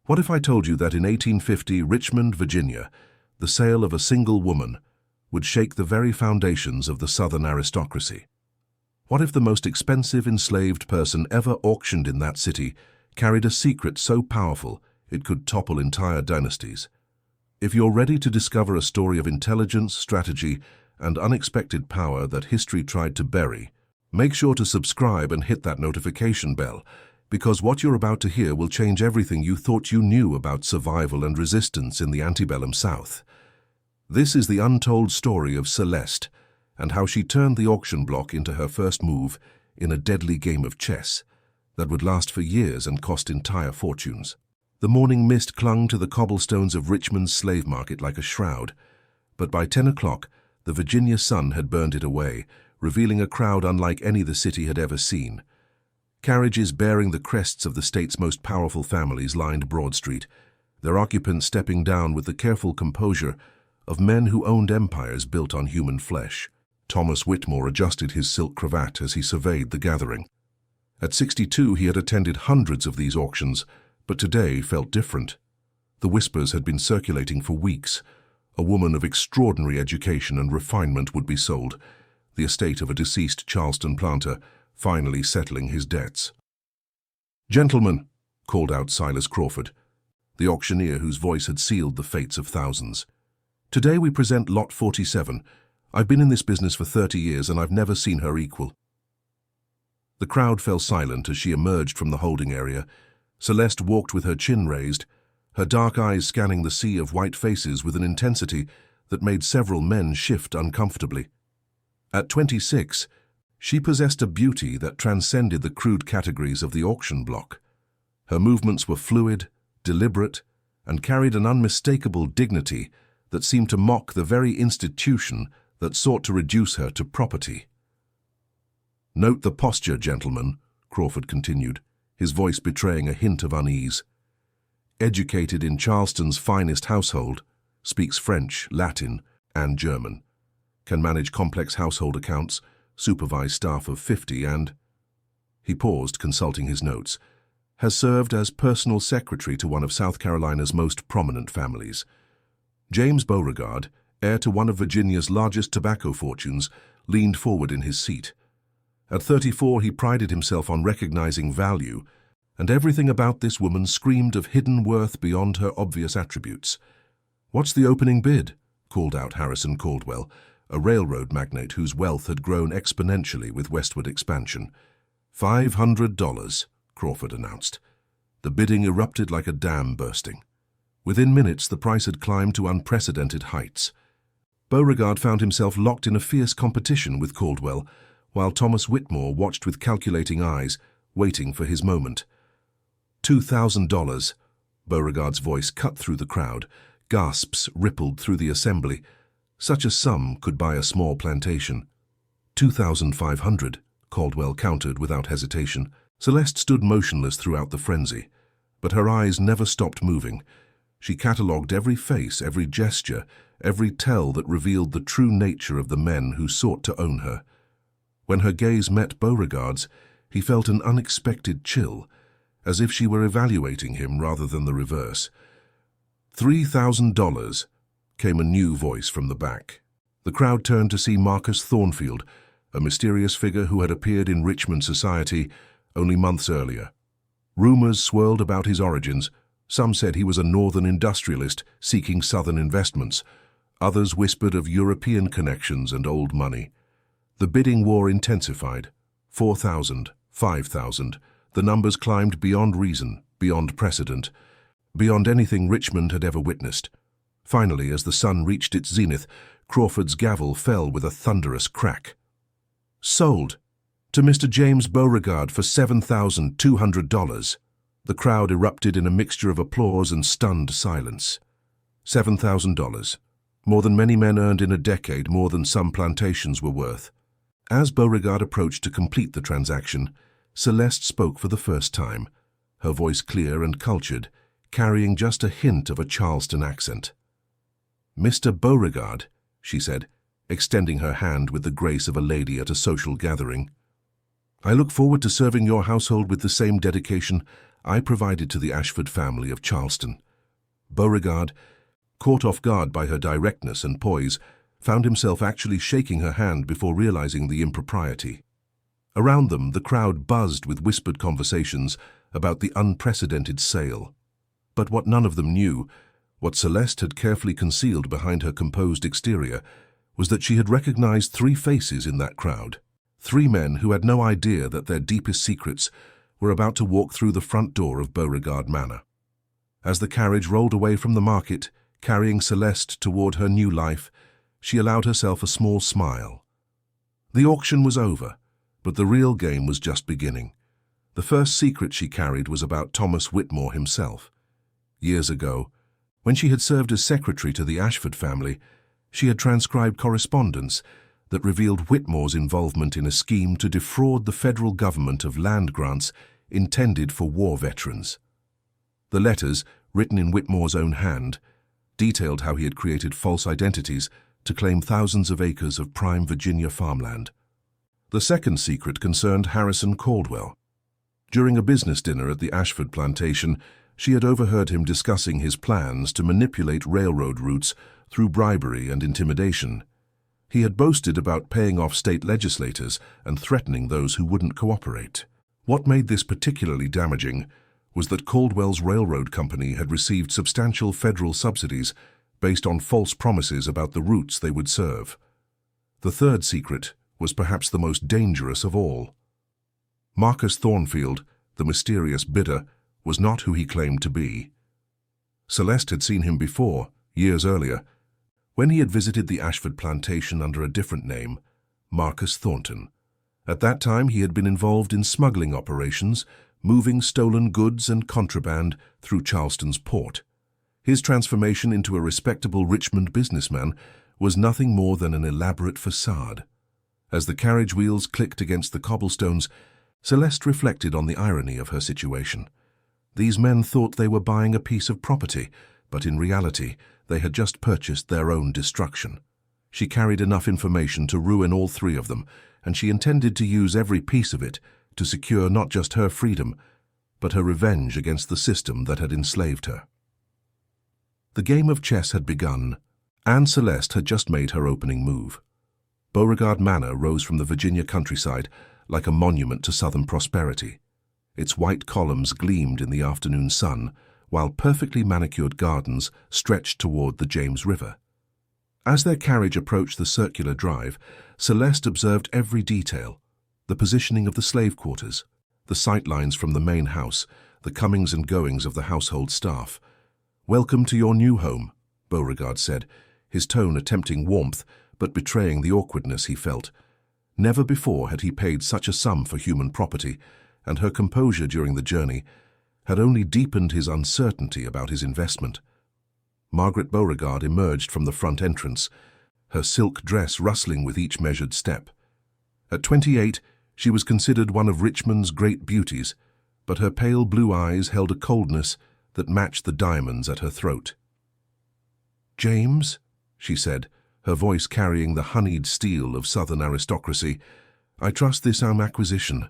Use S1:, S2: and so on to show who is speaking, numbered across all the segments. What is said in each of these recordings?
S1: What if I told you that in 1850, Richmond, Virginia, the sale of a single woman would shake the very foundations of the Southern aristocracy? What if the most expensive enslaved person ever auctioned in that city carried a secret so powerful it could topple entire dynasties? If you're ready to discover a story of intelligence, strategy, and unexpected power that history tried to bury, make sure to subscribe and hit that notification bell, because what you're about to hear will change everything you thought you knew about survival and resistance in the antebellum South. This is the untold story of Celeste and how she turned the auction block into her first move in a deadly game of chess that would last for years and cost entire fortunes. The morning mist clung to the cobblestones of Richmond's slave market like a shroud, but by 10 o'clock, the Virginia sun had burned it away, revealing a crowd unlike any the city had ever seen. Carriages bearing the crests of the state's most powerful families lined Broad Street, their occupants stepping down with the careful composure of men who owned empires built on human flesh. Thomas Whitmore adjusted his silk cravat as he surveyed the gathering. At 62, he had attended hundreds of these auctions, but today felt different. The whispers had been circulating for weeks. A woman of extraordinary education and refinement would be sold, the estate of a deceased Charleston planter, finally settling his debts. "Gentlemen," called out Silas Crawford, the auctioneer whose voice had sealed the fates of thousands. "Today we present Lot 47. I've been in this business for 30 years and I've never seen her equal." The crowd fell silent as she emerged from the holding area. Celeste walked with her chin raised, her dark eyes scanning the sea of white faces with an intensity that made several men shift uncomfortably. At 26, she possessed a beauty that transcended the crude categories of the auction block. Her movements were fluid, deliberate, and carried an unmistakable dignity that seemed to mock the very institution that sought to reduce her to property. "Note the posture, gentlemen," Crawford continued, his voice betraying a hint of unease. "Educated in Charleston's finest household, speaks French, Latin, and German, can manage complex household accounts, supervise staff of 50 and—" he paused, consulting his notes, "has served as personal secretary to one of South Carolina's most prominent families." James Beauregard, heir to one of Virginia's largest tobacco fortunes, leaned forward in his seat. At 34, he prided himself on recognizing value, and everything about this woman screamed of hidden worth beyond her obvious attributes. "What's the opening bid?" called out Harrison Caldwell, a railroad magnate whose wealth had grown exponentially with westward expansion. $500, Crawford announced. The bidding erupted like a dam bursting. Within minutes, the price had climbed to unprecedented heights. Beauregard found himself locked in a fierce competition with Caldwell, while Thomas Whitmore watched with calculating eyes, waiting for his moment. $2,000. Beauregard's voice cut through the crowd. Gasps rippled through the assembly. Such a sum could buy a small plantation. $2,500, Caldwell countered without hesitation. Celeste stood motionless throughout the frenzy, but her eyes never stopped moving. She catalogued every face, every gesture, every tell that revealed the true nature of the men who sought to own her. When her gaze met Beauregard's, he felt an unexpected chill, as if she were evaluating him rather than the reverse. $3,000, came a new voice from the back. The crowd turned to see Marcus Thornfield, a mysterious figure who had appeared in Richmond society only months earlier. Rumors swirled about his origins. Some said he was a northern industrialist seeking southern investments. Others whispered of European connections and old money. The bidding war intensified. 4,000, 5,000. The numbers climbed beyond reason, beyond precedent, beyond anything Richmond had ever witnessed. Finally, as the sun reached its zenith, Crawford's gavel fell with a thunderous crack. "Sold to Mr. James Beauregard for $7,200. The crowd erupted in a mixture of applause and stunned silence. $7,000. More than many men earned in a decade, more than some plantations were worth. As Beauregard approached to complete the transaction, Celeste spoke for the first time, her voice clear and cultured, carrying just a hint of a Charleston accent. "Mr. Beauregard," she said, extending her hand with the grace of a lady at a social gathering. "I look forward to serving your household with the same dedication I provided to the Ashford family of Charleston. Beauregard, caught off guard by her directness and poise, found himself actually shaking her hand before realizing the impropriety. Around them, the crowd buzzed with whispered conversations about the unprecedented sale. But what none of them knew, what Celeste had carefully concealed behind her composed exterior, was that she had recognized three faces in that crowd. Three men who had no idea that their deepest secrets were about to walk through the front door of Beauregard Manor. As the carriage rolled away from the market, carrying Celeste toward her new life, she allowed herself a small smile. The auction was over, but the real game was just beginning. The first secret she carried was about Thomas Whitmore himself. Years ago, when she had served as secretary to the Ashford family, she had transcribed correspondence that revealed Whitmore's involvement in a scheme to defraud the federal government of land grants intended for war veterans. The letters, written in Whitmore's own hand, detailed how he had created false identities to claim thousands of acres of prime Virginia farmland. The second secret concerned Harrison Caldwell. During a business dinner at the Ashford plantation, she had overheard him discussing his plans to manipulate railroad routes through bribery and intimidation. He had boasted about paying off state legislators and threatening those who wouldn't cooperate. What made this particularly damaging was that Caldwell's railroad company had received substantial federal subsidies based on false promises about the routes they would serve. The third secret was perhaps the most dangerous of all. Marcus Thornfield, the mysterious bidder, was not who he claimed to be. Celeste had seen him before, years earlier, when he had visited the Ashford plantation under a different name, Marcus Thornton. At that time he had been involved in smuggling operations, moving stolen goods and contraband through Charleston's port. His transformation into a respectable Richmond businessman was nothing more than an elaborate facade. As the carriage wheels clicked against the cobblestones, Celeste reflected on the irony of her situation. These men thought they were buying a piece of property, but in reality, they had just purchased their own destruction. She carried enough information to ruin all three of them, and she intended to use every piece of it to secure not just her freedom, but her revenge against the system that had enslaved her. The game of chess had begun, and Celeste had just made her opening move. Beauregard Manor rose from the Virginia countryside like a monument to Southern prosperity. Its white columns gleamed in the afternoon sun, while perfectly manicured gardens stretched toward the James River. As their carriage approached the circular drive, Celeste observed every detail: the positioning of the slave quarters, the sightlines from the main house, the comings and goings of the household staff. "Welcome to your new home," Beauregard said, his tone attempting warmth but betraying the awkwardness he felt. Never before had he paid such a sum for human property, and her composure during the journey had only deepened his uncertainty about his investment. Margaret Beauregard emerged from the front entrance, her silk dress rustling with each measured step. At 28, she was considered one of Richmond's great beauties, but her pale blue eyes held a coldness that matched the diamonds at her throat. "James," she said, her voice carrying the honeyed steel of Southern aristocracy, "I trust this acquisition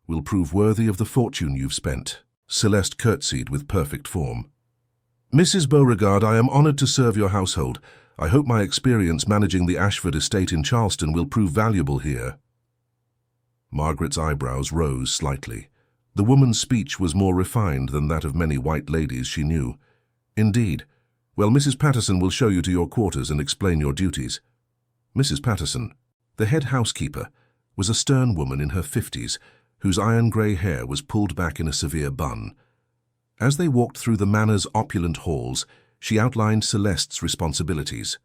S1: will prove worthy of the fortune you've spent." Celeste curtsied with perfect form. "Mrs. Beauregard, I am honored to serve your household. I hope my experience managing the Ashford estate in Charleston will prove valuable here." Margaret's eyebrows rose slightly. The woman's speech was more refined than that of many white ladies she knew. "Indeed. Well, Mrs. Patterson will show you to your quarters and explain your duties." Mrs. Patterson, the head housekeeper, was a stern woman in her 50s, whose iron-grey hair was pulled back in a severe bun. As they walked through the manor's opulent halls, she outlined Celeste's responsibilities.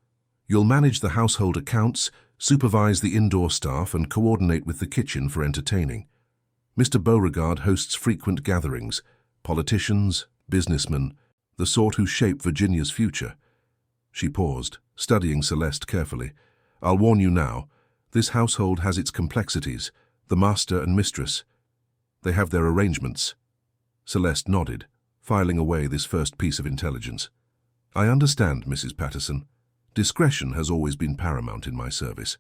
S1: "You'll manage the household accounts, supervise the indoor staff, and coordinate with the kitchen for entertaining. Mr. Beauregard hosts frequent gatherings, politicians, businessmen, the sort who shape Virginia's future." She paused, studying Celeste carefully. "I'll warn you now, this household has its complexities. The master and mistress, they have their arrangements." Celeste nodded, filing away this first piece of intelligence. "I understand, Mrs. Patterson. Discretion has always been paramount in my service."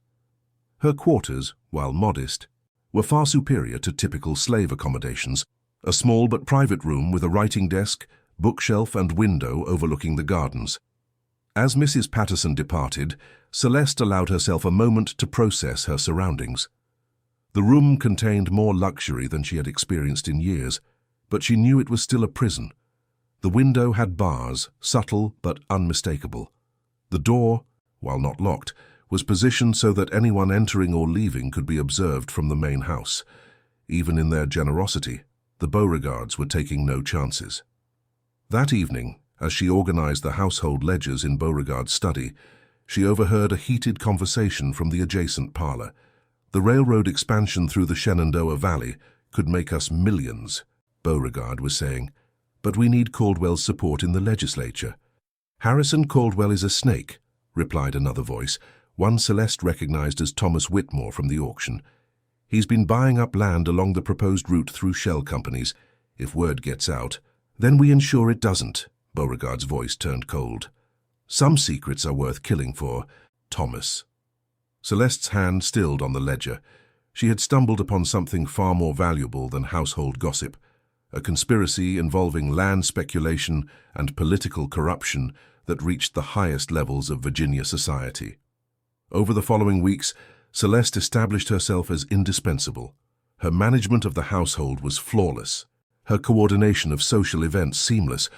S1: Her quarters, while modest, were far superior to typical slave accommodations, a small but private room with a writing desk, bookshelf and window overlooking the gardens. As Mrs. Patterson departed, Celeste allowed herself a moment to process her surroundings. The room contained more luxury than she had experienced in years, but she knew it was still a prison. The window had bars, subtle but unmistakable. The door, while not locked, was positioned so that anyone entering or leaving could be observed from the main house. Even in their generosity, the Beauregards were taking no chances. That evening, as she organized the household ledgers in Beauregard's study, she overheard a heated conversation from the adjacent parlor. The railroad expansion through the Shenandoah Valley could make us millions, Beauregard was saying, but we need Caldwell's support in the legislature. Harrison Caldwell is a snake, replied another voice, one Celeste recognized as Thomas Whitmore from the auction. He's been buying up land along the proposed route through shell companies. If word gets out, then we ensure it doesn't. Beauregard's voice turned cold. Some secrets are worth killing for, Thomas. Celeste's hand stilled on the ledger. She had stumbled upon something far more valuable than household gossip, a conspiracy involving land speculation and political corruption that reached the highest levels of Virginia society. Over the following weeks, Celeste established herself as indispensable. Her management of the household was flawless, her coordination of social events seamless,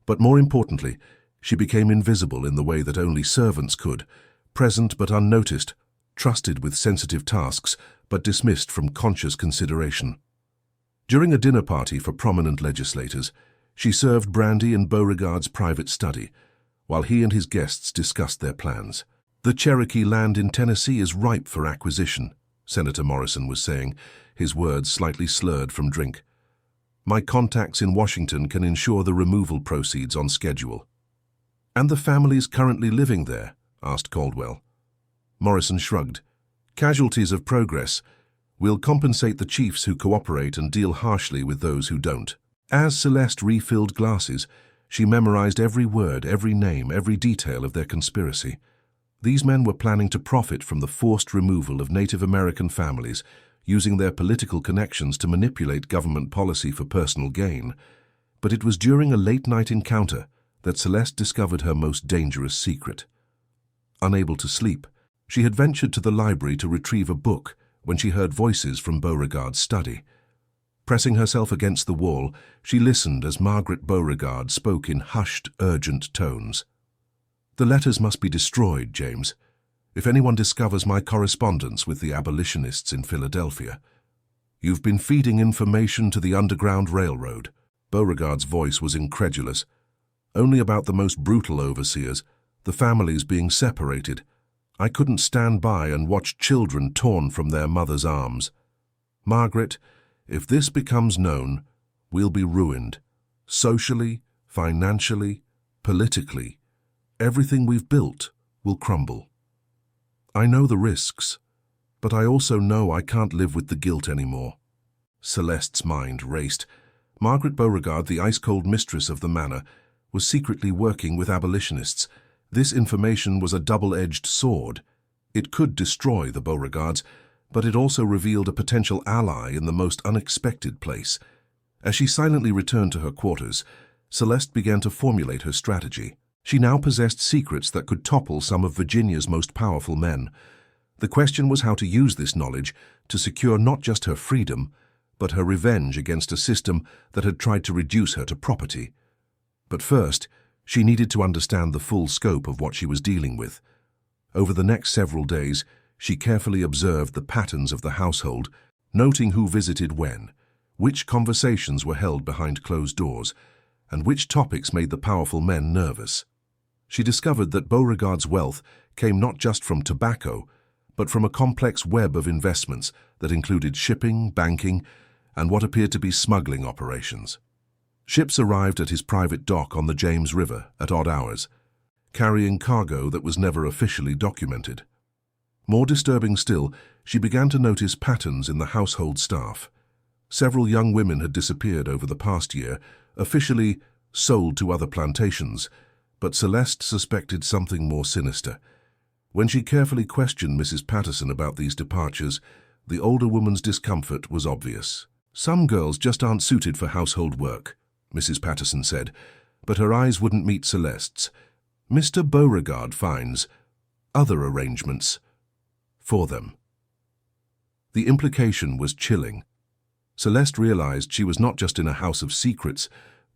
S1: but more importantly, she became invisible in the way that only servants could, present but unnoticed, trusted with sensitive tasks but dismissed from conscious consideration. During a dinner party for prominent legislators, she served brandy in Beauregard's private study, while he and his guests discussed their plans. The Cherokee land in Tennessee is ripe for acquisition, Senator Morrison was saying, his words slightly slurred from drink. My contacts in Washington can ensure the removal proceeds on schedule. And the families currently living there? Asked Caldwell. Morrison shrugged. Casualties of progress. We'll compensate the chiefs who cooperate and deal harshly with those who don't. As Celeste refilled glasses, she memorized every word, every name, every detail of their conspiracy. These men were planning to profit from the forced removal of Native American families, using their political connections to manipulate government policy for personal gain. But it was during a late-night encounter that Celeste discovered her most dangerous secret. Unable to sleep, she had ventured to the library to retrieve a book when she heard voices from Beauregard's study. Pressing herself against the wall, she listened as Margaret Beauregard spoke in hushed, urgent tones. The letters must be destroyed, James. If anyone discovers my correspondence with the abolitionists in Philadelphia. You've been feeding information to the Underground Railroad. Beauregard's voice was incredulous. Only about the most brutal overseers, the families being separated. I couldn't stand by and watch children torn from their mother's arms. Margaret, if this becomes known, we'll be ruined. Socially, financially, politically. Everything we've built will crumble. I know the risks, but I also know I can't live with the guilt anymore. Celeste's mind raced. Margaret Beauregard, the ice-cold mistress of the manor, was secretly working with abolitionists. This information was a double-edged sword. It could destroy the Beauregards, but it also revealed a potential ally in the most unexpected place. As she silently returned to her quarters, Celeste began to formulate her strategy. She now possessed secrets that could topple some of Virginia's most powerful men. The question was how to use this knowledge to secure not just her freedom, but her revenge against a system that had tried to reduce her to property. But first, she needed to understand the full scope of what she was dealing with. Over the next several days, she carefully observed the patterns of the household, noting who visited when, which conversations were held behind closed doors, and which topics made the powerful men nervous. She discovered that Beauregard's wealth came not just from tobacco, but from a complex web of investments that included shipping, banking, and what appeared to be smuggling operations. Ships arrived at his private dock on the James River at odd hours, carrying cargo that was never officially documented. More disturbing still, she began to notice patterns in the household staff. Several young women had disappeared over the past year, officially sold to other plantations, but Celeste suspected something more sinister. When she carefully questioned Mrs. Patterson about these departures, the older woman's discomfort was obvious. "Some girls just aren't suited for household work," Mrs. Patterson said, but her eyes wouldn't meet Celeste's. "Mr. Beauregard finds other arrangements for them." The implication was chilling. Celeste realized she was not just in a house of secrets,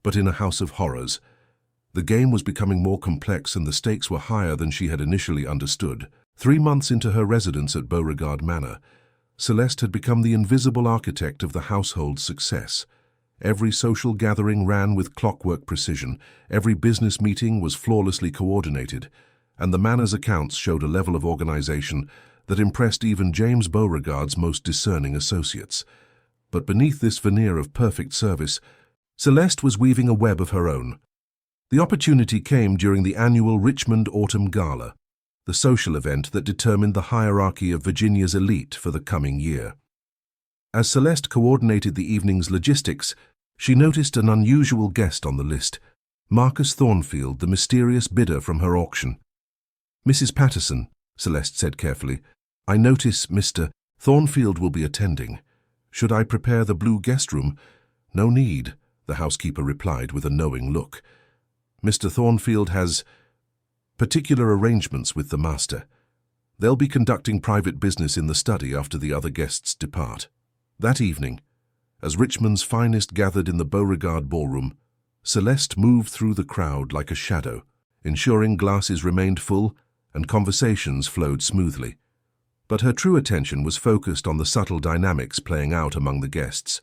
S1: but in a house of horrors. The game was becoming more complex and the stakes were higher than she had initially understood. 3 months into her residence at Beauregard Manor, Celeste had become the invisible architect of the household's success. Every social gathering ran with clockwork precision, every business meeting was flawlessly coordinated, and the Manor's accounts showed a level of organization that impressed even James Beauregard's most discerning associates. But beneath this veneer of perfect service, Celeste was weaving a web of her own. The opportunity came during the annual Richmond Autumn Gala, the social event that determined the hierarchy of Virginia's elite for the coming year. As Celeste coordinated the evening's logistics, she noticed an unusual guest on the list, Marcus Thornfield, the mysterious bidder from her auction. "Mrs. Patterson," Celeste said carefully, "I notice Mr. Thornfield will be attending. Should I prepare the blue guest room?" "No need," the housekeeper replied with a knowing look. "Mr. Thornfield has particular arrangements with the master. They'll be conducting private business in the study after the other guests depart." That evening, as Richmond's finest gathered in the Beauregard ballroom, Celeste moved through the crowd like a shadow, ensuring glasses remained full and conversations flowed smoothly. But her true attention was focused on the subtle dynamics playing out among the guests.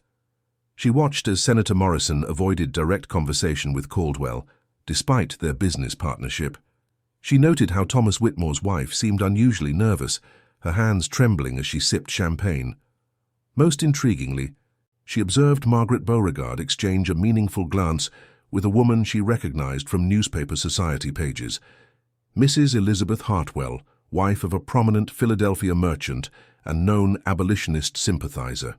S1: She watched as Senator Morrison avoided direct conversation with Caldwell, despite their business partnership. She noted how Thomas Whitmore's wife seemed unusually nervous, her hands trembling as she sipped champagne. Most intriguingly, she observed Margaret Beauregard exchange a meaningful glance with a woman she recognized from newspaper society pages, Mrs. Elizabeth Hartwell, wife of a prominent Philadelphia merchant and known abolitionist sympathizer.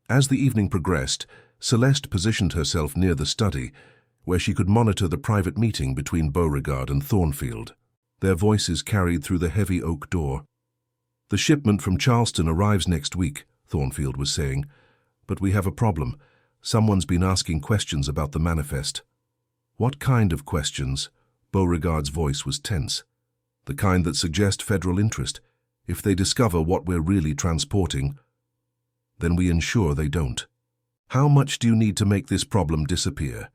S1: As the evening progressed, Celeste positioned herself near the study, where she could monitor the private meeting between Beauregard and Thornfield. Their voices carried through the heavy oak door. "The shipment from Charleston arrives next week," Thornfield was saying, "but we have a problem. Someone's been asking questions about the manifest." "What kind of questions?" Beauregard's voice was tense. "The kind that suggest federal interest. If they discover what we're really transporting, then we ensure they don't." "How much do you need to make this problem disappear?"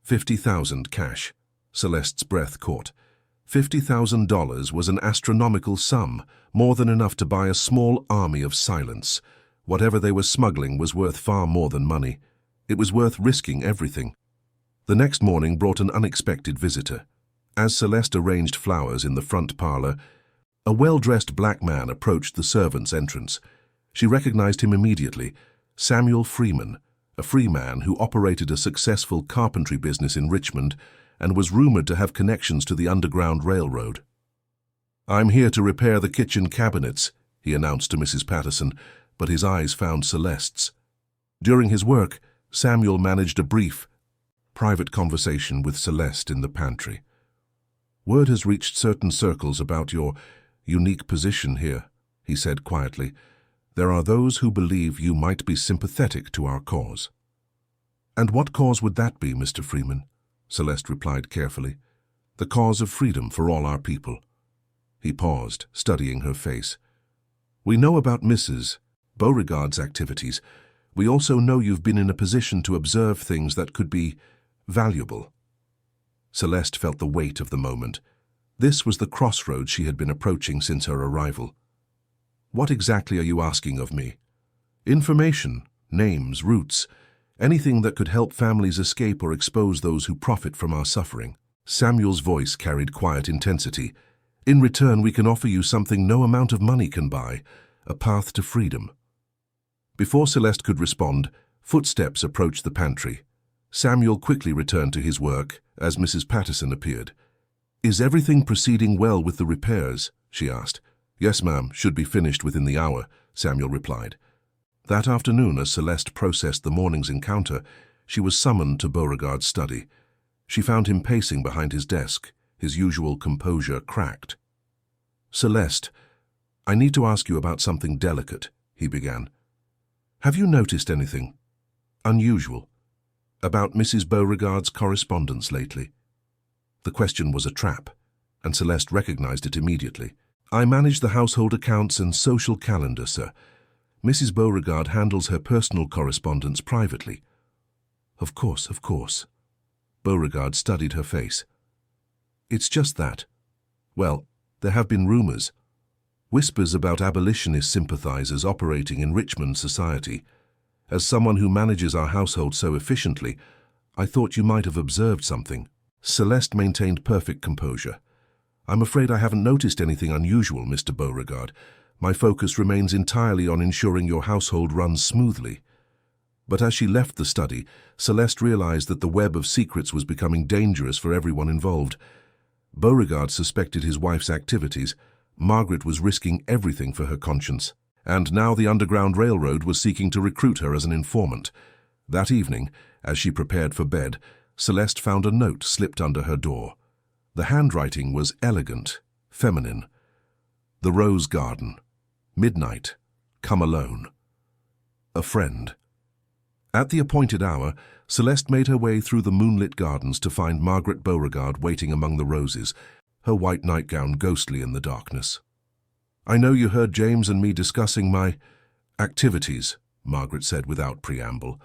S1: $50,000 cash. Celeste's breath caught. $50,000 was an astronomical sum, more than enough to buy a small army of silence. Whatever they were smuggling was worth far more than money. It was worth risking everything. The next morning brought an unexpected visitor. As Celeste arranged flowers in the front parlor, a well-dressed black man approached the servants' entrance. She recognized him immediately, Samuel Freeman, a free man who operated a successful carpentry business in Richmond and was rumored to have connections to the Underground Railroad. "I'm here to repair the kitchen cabinets," he announced to Mrs. Patterson, but his eyes found Celeste's. During his work, Samuel managed a brief, private conversation with Celeste in the pantry. "Word has reached certain circles about your unique position here," he said quietly. "There are those who believe you might be sympathetic to our cause." "And what cause would that be, Mr. Freeman?" Celeste replied carefully. "The cause of freedom for all our people." He paused, studying her face. "We know about Mrs. Beauregard's activities. We also know you've been in a position to observe things that could be valuable." Celeste felt the weight of the moment. This was the crossroads she had been approaching since her arrival. "What exactly are you asking of me?" "Information, names, routes, anything that could help families escape or expose those who profit from our suffering." Samuel's voice carried quiet intensity. "In return, we can offer you something no amount of money can buy, a path to freedom." Before Celeste could respond, footsteps approached the pantry. Samuel quickly returned to his work as Mrs. Patterson appeared. "Is everything proceeding well with the repairs?" she asked. "Yes, ma'am, should be finished within the hour," Samuel replied. That afternoon, as Celeste processed the morning's encounter, she was summoned to Beauregard's study. She found him pacing behind his desk, his usual composure cracked. "Celeste, I need to ask you about something delicate," he began. Have you noticed anything unusual about Mrs. Beauregard's correspondence lately? The question was a trap, and Celeste recognized it immediately. I manage the household accounts and social calendar, sir. Mrs. Beauregard handles her personal correspondence privately. Of course, of course. Beauregard studied her face. It's just that. Well, there have been rumors. Whispers about abolitionist sympathizers operating in Richmond society. As someone who manages our household so efficiently, I thought you might have observed something. Celeste maintained perfect composure. I'm afraid I haven't noticed anything unusual, Mr. Beauregard. My focus remains entirely on ensuring your household runs smoothly. But as she left the study, Celeste realized that the web of secrets was becoming dangerous for everyone involved. Beauregard suspected his wife's activities. Margaret was risking everything for her conscience. And now the Underground Railroad was seeking to recruit her as an informant. That evening, as she prepared for bed, Celeste found a note slipped under her door. The handwriting was elegant, feminine. The Rose Garden. Midnight. Come alone. A friend. At the appointed hour, Celeste made her way through the moonlit gardens to find Margaret Beauregard waiting among the roses, her white nightgown ghostly in the darkness. I know you heard James and me discussing my activities, Margaret said without preamble.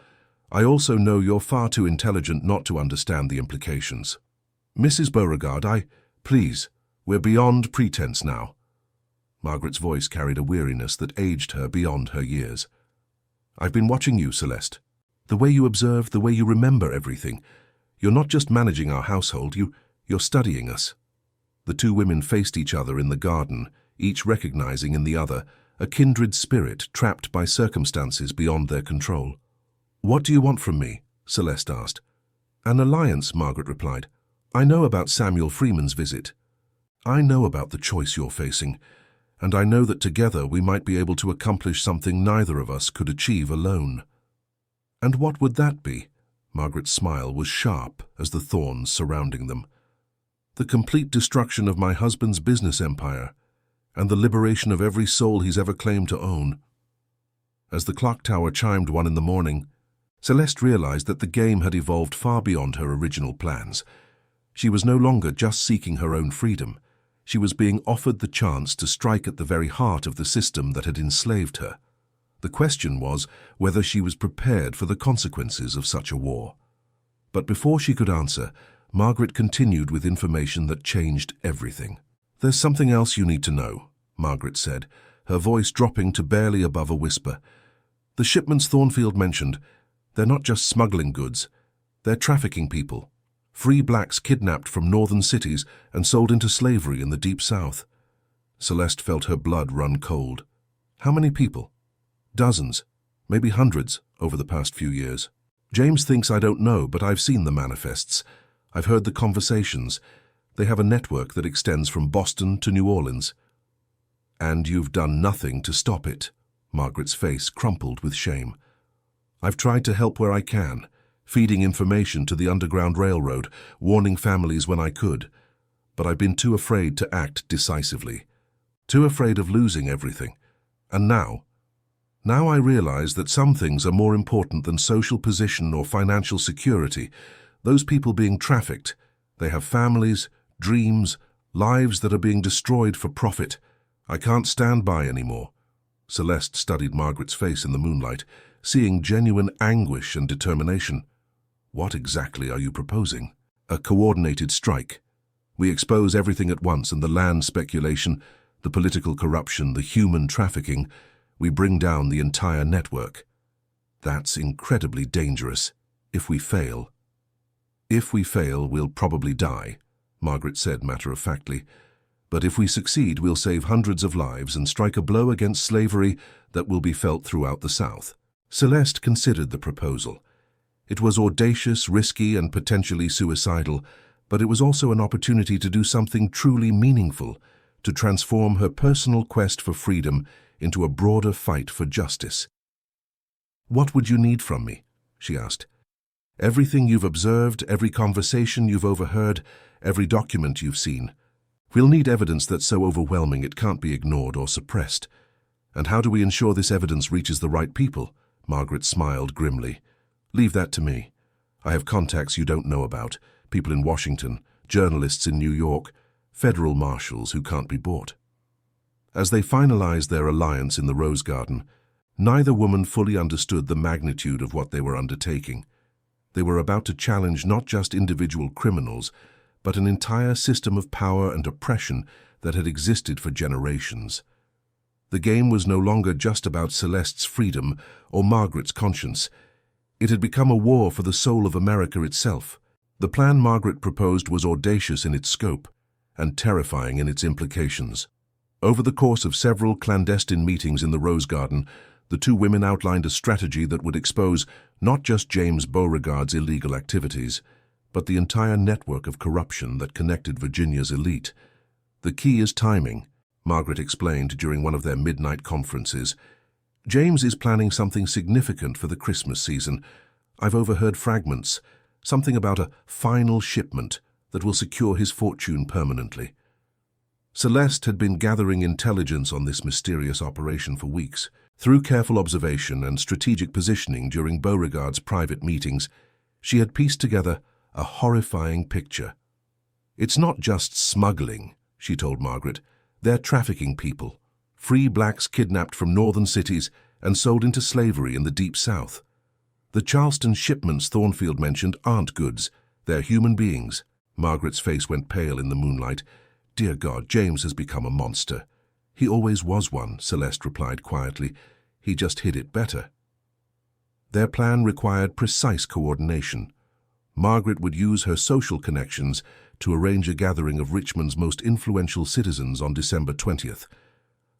S1: I also know you're far too intelligent not to understand the implications. Mrs. Beauregard, please, we're beyond pretense now. Margaret's voice carried a weariness that aged her beyond her years. I've been watching you, Celeste. The way you observe, the way you remember everything. You're not just managing our household, you're studying us. The two women faced each other in the garden, each recognizing in the other a kindred spirit trapped by circumstances beyond their control. What do you want from me? Celeste asked. An alliance, Margaret replied. I know about Samuel Freeman's visit. I know about the choice you're facing, and I know that together we might be able to accomplish something neither of us could achieve alone. And what would that be? Margaret's smile was sharp as the thorns surrounding them. The complete destruction of my husband's business empire, and the liberation of every soul he's ever claimed to own. As the clock tower chimed 1 in the morning, Celeste realized that the game had evolved far beyond her original plans. She was no longer just seeking her own freedom. She was being offered the chance to strike at the very heart of the system that had enslaved her. The question was whether she was prepared for the consequences of such a war. But before she could answer, Margaret continued with information that changed everything. There's something else you need to know, Margaret said, her voice dropping to barely above a whisper. The shipments Thornfield mentioned, they're not just smuggling goods, they're trafficking people. Free blacks kidnapped from northern cities and sold into slavery in the Deep South. Celeste felt her blood run cold. How many people? Dozens, maybe hundreds, over the past few years. James thinks I don't know, but I've seen the manifests. I've heard the conversations. They have a network that extends from Boston to New Orleans. And you've done nothing to stop it. Margaret's face crumpled with shame. I've tried to help where I can, feeding information to the Underground Railroad, warning families when I could. But I've been too afraid to act decisively. Too afraid of losing everything. And now I realize that some things are more important than social position or financial security. Those people being trafficked, they have families, dreams, lives that are being destroyed for profit. I can't stand by anymore. Celeste studied Margaret's face in the moonlight, seeing genuine anguish and determination. What exactly are you proposing? A coordinated strike. We expose everything at once, and the land speculation, the political corruption, the human trafficking. We bring down the entire network. That's incredibly dangerous. If we fail, we'll probably die, Margaret said matter-of-factly. But if we succeed, we'll save hundreds of lives and strike a blow against slavery that will be felt throughout the South. Celeste considered the proposal. It was audacious, risky, and potentially suicidal, but it was also an opportunity to do something truly meaningful, to transform her personal quest for freedom into a broader fight for justice. What would you need from me? She asked. Everything you've observed, every conversation you've overheard, every document you've seen. We'll need evidence that's so overwhelming it can't be ignored or suppressed. And how do we ensure this evidence reaches the right people? Margaret smiled grimly. "Leave that to me. I have contacts you don't know about, people in Washington, journalists in New York, federal marshals who can't be bought." As they finalized their alliance in the Rose Garden, neither woman fully understood the magnitude of what they were undertaking. They were about to challenge not just individual criminals, but an entire system of power and oppression that had existed for generations. The game was no longer just about Celeste's freedom or Margaret's conscience. It had become a war for the soul of America itself. The plan Margaret proposed was audacious in its scope and terrifying in its implications. Over the course of several clandestine meetings in the Rose Garden, the two women outlined a strategy that would expose not just James Beauregard's illegal activities, but the entire network of corruption that connected Virginia's elite. "The key is timing," Margaret explained during one of their midnight conferences. "James is planning something significant for the Christmas season. I've overheard fragments, something about a final shipment that will secure his fortune permanently." Celeste had been gathering intelligence on this mysterious operation for weeks. Through careful observation and strategic positioning during Beauregard's private meetings, she had pieced together a horrifying picture. "It's not just smuggling," she told Margaret. "They're trafficking people, free blacks kidnapped from northern cities and sold into slavery in the Deep South. The Charleston shipments Thornfield mentioned aren't goods, they're human beings." Margaret's face went pale in the moonlight. "Dear God, James has become a monster." "He always was one," Celeste replied quietly. "He just hid it better." Their plan required precise coordination. Margaret would use her social connections to arrange a gathering of Richmond's most influential citizens on December 20th,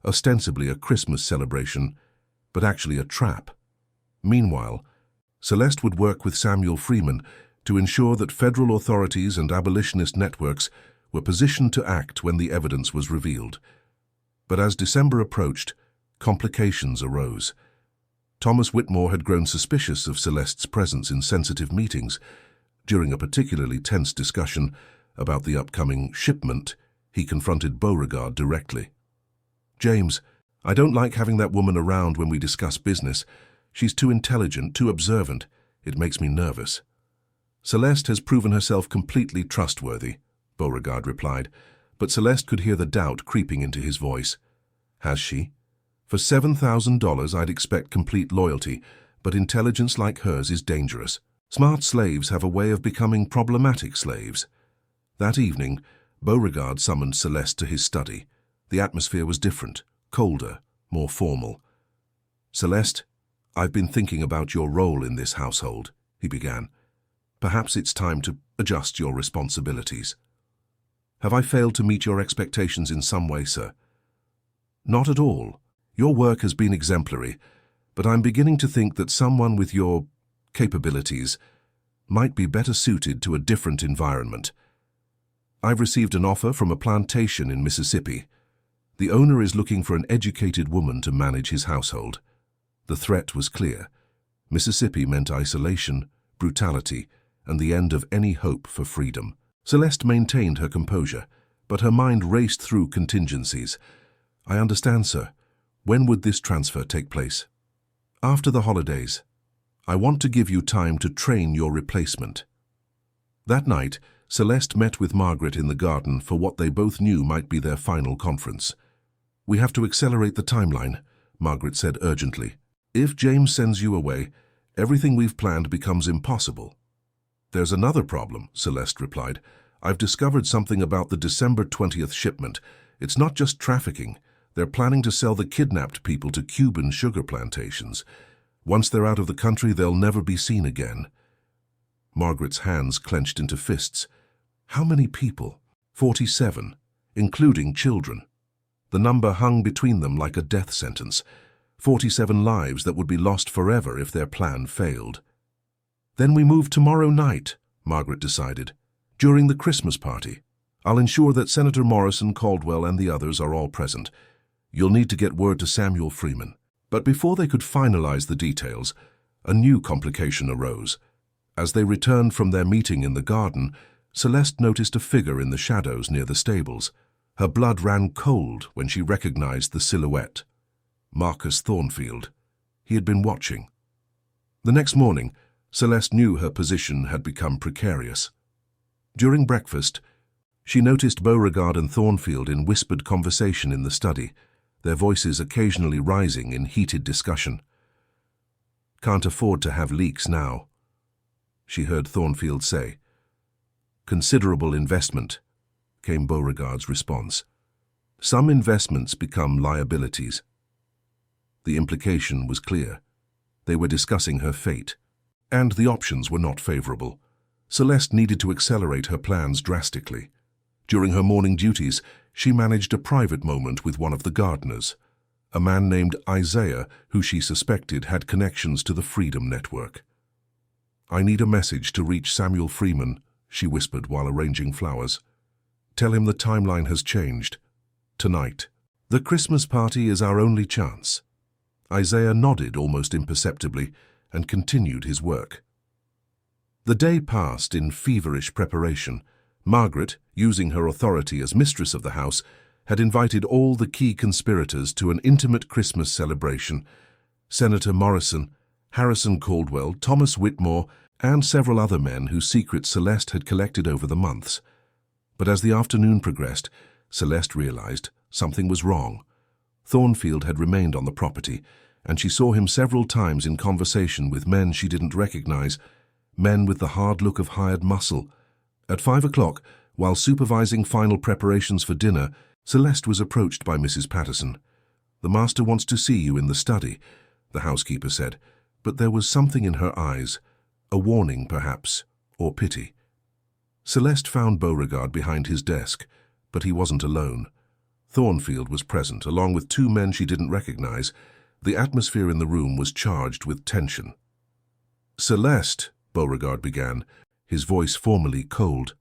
S1: ostensibly a Christmas celebration, but actually a trap. Meanwhile, Celeste would work with Samuel Freeman to ensure that federal authorities and abolitionist networks were positioned to act when the evidence was revealed. But as December approached, complications arose. Thomas Whitmore had grown suspicious of Celeste's presence in sensitive meetings. During a particularly tense discussion about the upcoming shipment, he confronted Beauregard directly. "James, I don't like having that woman around when we discuss business. She's too intelligent, too observant. It makes me nervous." "Celeste has proven herself completely trustworthy," Beauregard replied, but Celeste could hear the doubt creeping into his voice. "Has she? For $7,000 I'd expect complete loyalty, but intelligence like hers is dangerous. Smart slaves have a way of becoming problematic slaves." That evening, Beauregard summoned Celeste to his study. The atmosphere was different, colder, more formal. "Celeste, I've been thinking about your role in this household," he began. "Perhaps it's time to adjust your responsibilities." "Have I failed to meet your expectations in some way, sir?" "Not at all. Your work has been exemplary, but I'm beginning to think that someone with your capabilities might be better suited to a different environment. I've received an offer from a plantation in Mississippi. The owner is looking for an educated woman to manage his household." The threat was clear. Mississippi meant isolation, brutality, and the end of any hope for freedom. Celeste maintained her composure, but her mind raced through contingencies. "I understand, sir. When would this transfer take place?" "After the holidays. I want to give you time to train your replacement." That night, Celeste met with Margaret in the garden for what they both knew might be their final conference. "We have to accelerate the timeline," Margaret said urgently. "If James sends you away, everything we've planned becomes impossible." "There's another problem," Celeste replied. "I've discovered something about the December 20th shipment. It's not just trafficking. They're planning to sell the kidnapped people to Cuban sugar plantations. Once they're out of the country, they'll never be seen again." Margaret's hands clenched into fists. "How many people?" 47, including children. The number hung between them like a death sentence. 47 lives that would be lost forever if their plan failed. "Then we move tomorrow night," Margaret decided, "during the Christmas party. I'll ensure that Senator Morrison, Caldwell, and the others are all present. You'll need to get word to Samuel Freeman." But before they could finalize the details, a new complication arose. As they returned from their meeting in the garden, Celeste noticed a figure in the shadows near the stables. Her blood ran cold when she recognized the silhouette. Marcus Thornfield. He had been watching, The next morning, Celeste knew her position had become precarious. During breakfast, she noticed Beauregard and Thornfield in whispered conversation in the study, their voices occasionally rising in heated discussion. "Can't afford to have leaks now," she heard Thornfield say. "Considerable investment," came Beauregard's response. "Some investments become liabilities." The implication was clear. They were discussing her fate, and the options were not favorable. Celeste needed to accelerate her plans drastically. During her morning duties, she managed a private moment with one of the gardeners, a man named Isaiah who she suspected had connections to the Freedom Network. "I need a message to reach Samuel Freeman," she whispered while arranging flowers. "Tell him the timeline has changed. Tonight. The Christmas party is our only chance." Isaiah nodded almost imperceptibly and continued his work. The day passed in feverish preparation. Margaret, using her authority as mistress of the house, had invited all the key conspirators to an intimate Christmas celebration. Senator Morrison, Harrison Caldwell, Thomas Whitmore, and several other men whose secrets Celeste had collected over the months. But as the afternoon progressed, Celeste realized something was wrong. Thornfield had remained on the property, and she saw him several times in conversation with men she didn't recognize, men with the hard look of hired muscle. At 5 o'clock, while supervising final preparations for dinner, Celeste was approached by Mrs. Patterson. "The master wants to see you in the study," the housekeeper said, but there was something in her eyes, a warning perhaps, or pity. Celeste found Beauregard behind his desk, but he wasn't alone. Thornfield was present, along with two men she didn't recognize. The atmosphere in the room was charged with tension. "Celeste," Beauregard began, his voice formally cold.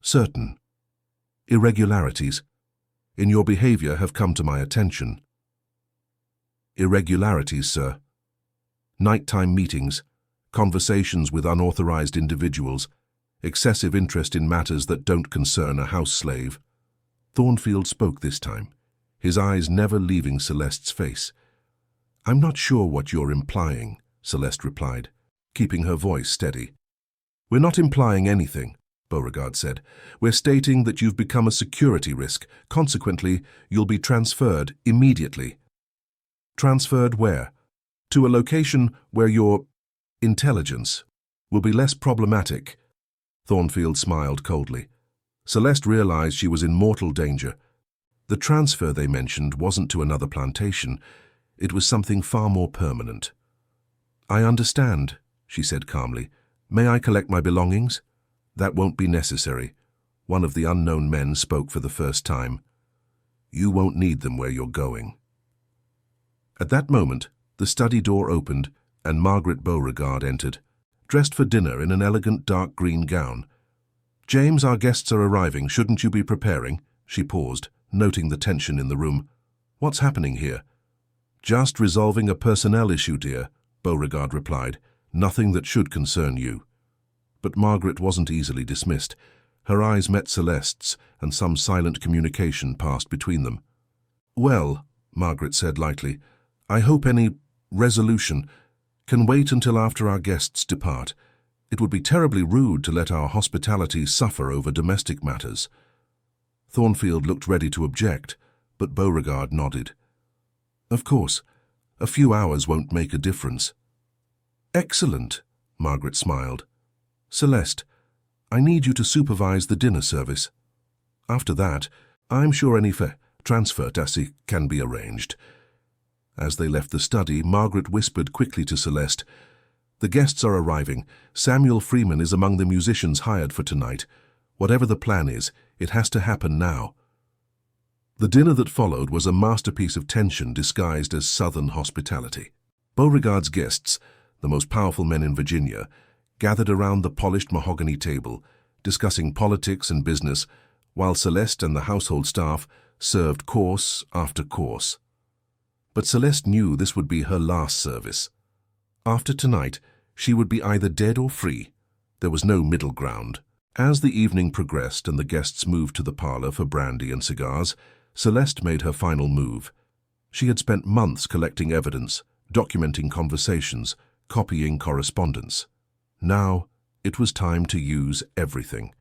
S1: "Certain irregularities in your behavior have come to my attention." "Irregularities, sir?" "Nighttime meetings, conversations with unauthorized individuals, excessive interest in matters that don't concern a house slave." Thornfield spoke this time, his eyes never leaving Celeste's face. "I'm not sure what you're implying," Celeste replied, keeping her voice steady. "We're not implying anything," Beauregard said. "We're stating that you've become a security risk. Consequently, you'll be transferred immediately." "Transferred where?" "To a location where your intelligence will be less problematic." Thornfield smiled coldly. Celeste realized she was in mortal danger. The transfer they mentioned wasn't to another plantation. It was something far more permanent. "I understand," she said calmly. "May I collect my belongings?" "That won't be necessary." One of the unknown men spoke for the first time. "You won't need them where you're going." At that moment, the study door opened and Margaret Beauregard entered, dressed for dinner in an elegant dark green gown. "James, our guests are arriving. Shouldn't you be preparing?" She paused, noting the tension in the room. "What's happening here?" "Just resolving a personnel issue, dear," Beauregard replied. "Nothing that should concern you." But Margaret wasn't easily dismissed. Her eyes met Celeste's, and some silent communication passed between them. "Well," Margaret said lightly, "I hope any resolution can wait until after our guests depart. It would be terribly rude to let our hospitality suffer over domestic matters." Thornfield looked ready to object, but Beauregard nodded. "Of course, a few hours won't make a difference." "Excellent," Margaret smiled. "Celeste, I need you to supervise the dinner service. After that, I'm sure any transfer can be arranged." As they left the study, Margaret whispered quickly to Celeste, "The guests are arriving. Samuel Freeman is among the musicians hired for tonight. Whatever the plan is, it has to happen now." The dinner that followed was a masterpiece of tension disguised as Southern hospitality. Beauregard's guests, the most powerful men in Virginia, gathered around the polished mahogany table, discussing politics and business, while Celeste and the household staff served course after course. But Celeste knew this would be her last service. After tonight, she would be either dead or free. There was no middle ground. As the evening progressed and the guests moved to the parlor for brandy and cigars, Celeste made her final move. She had spent months collecting evidence, documenting conversations, copying correspondence. Now, it was time to use everything.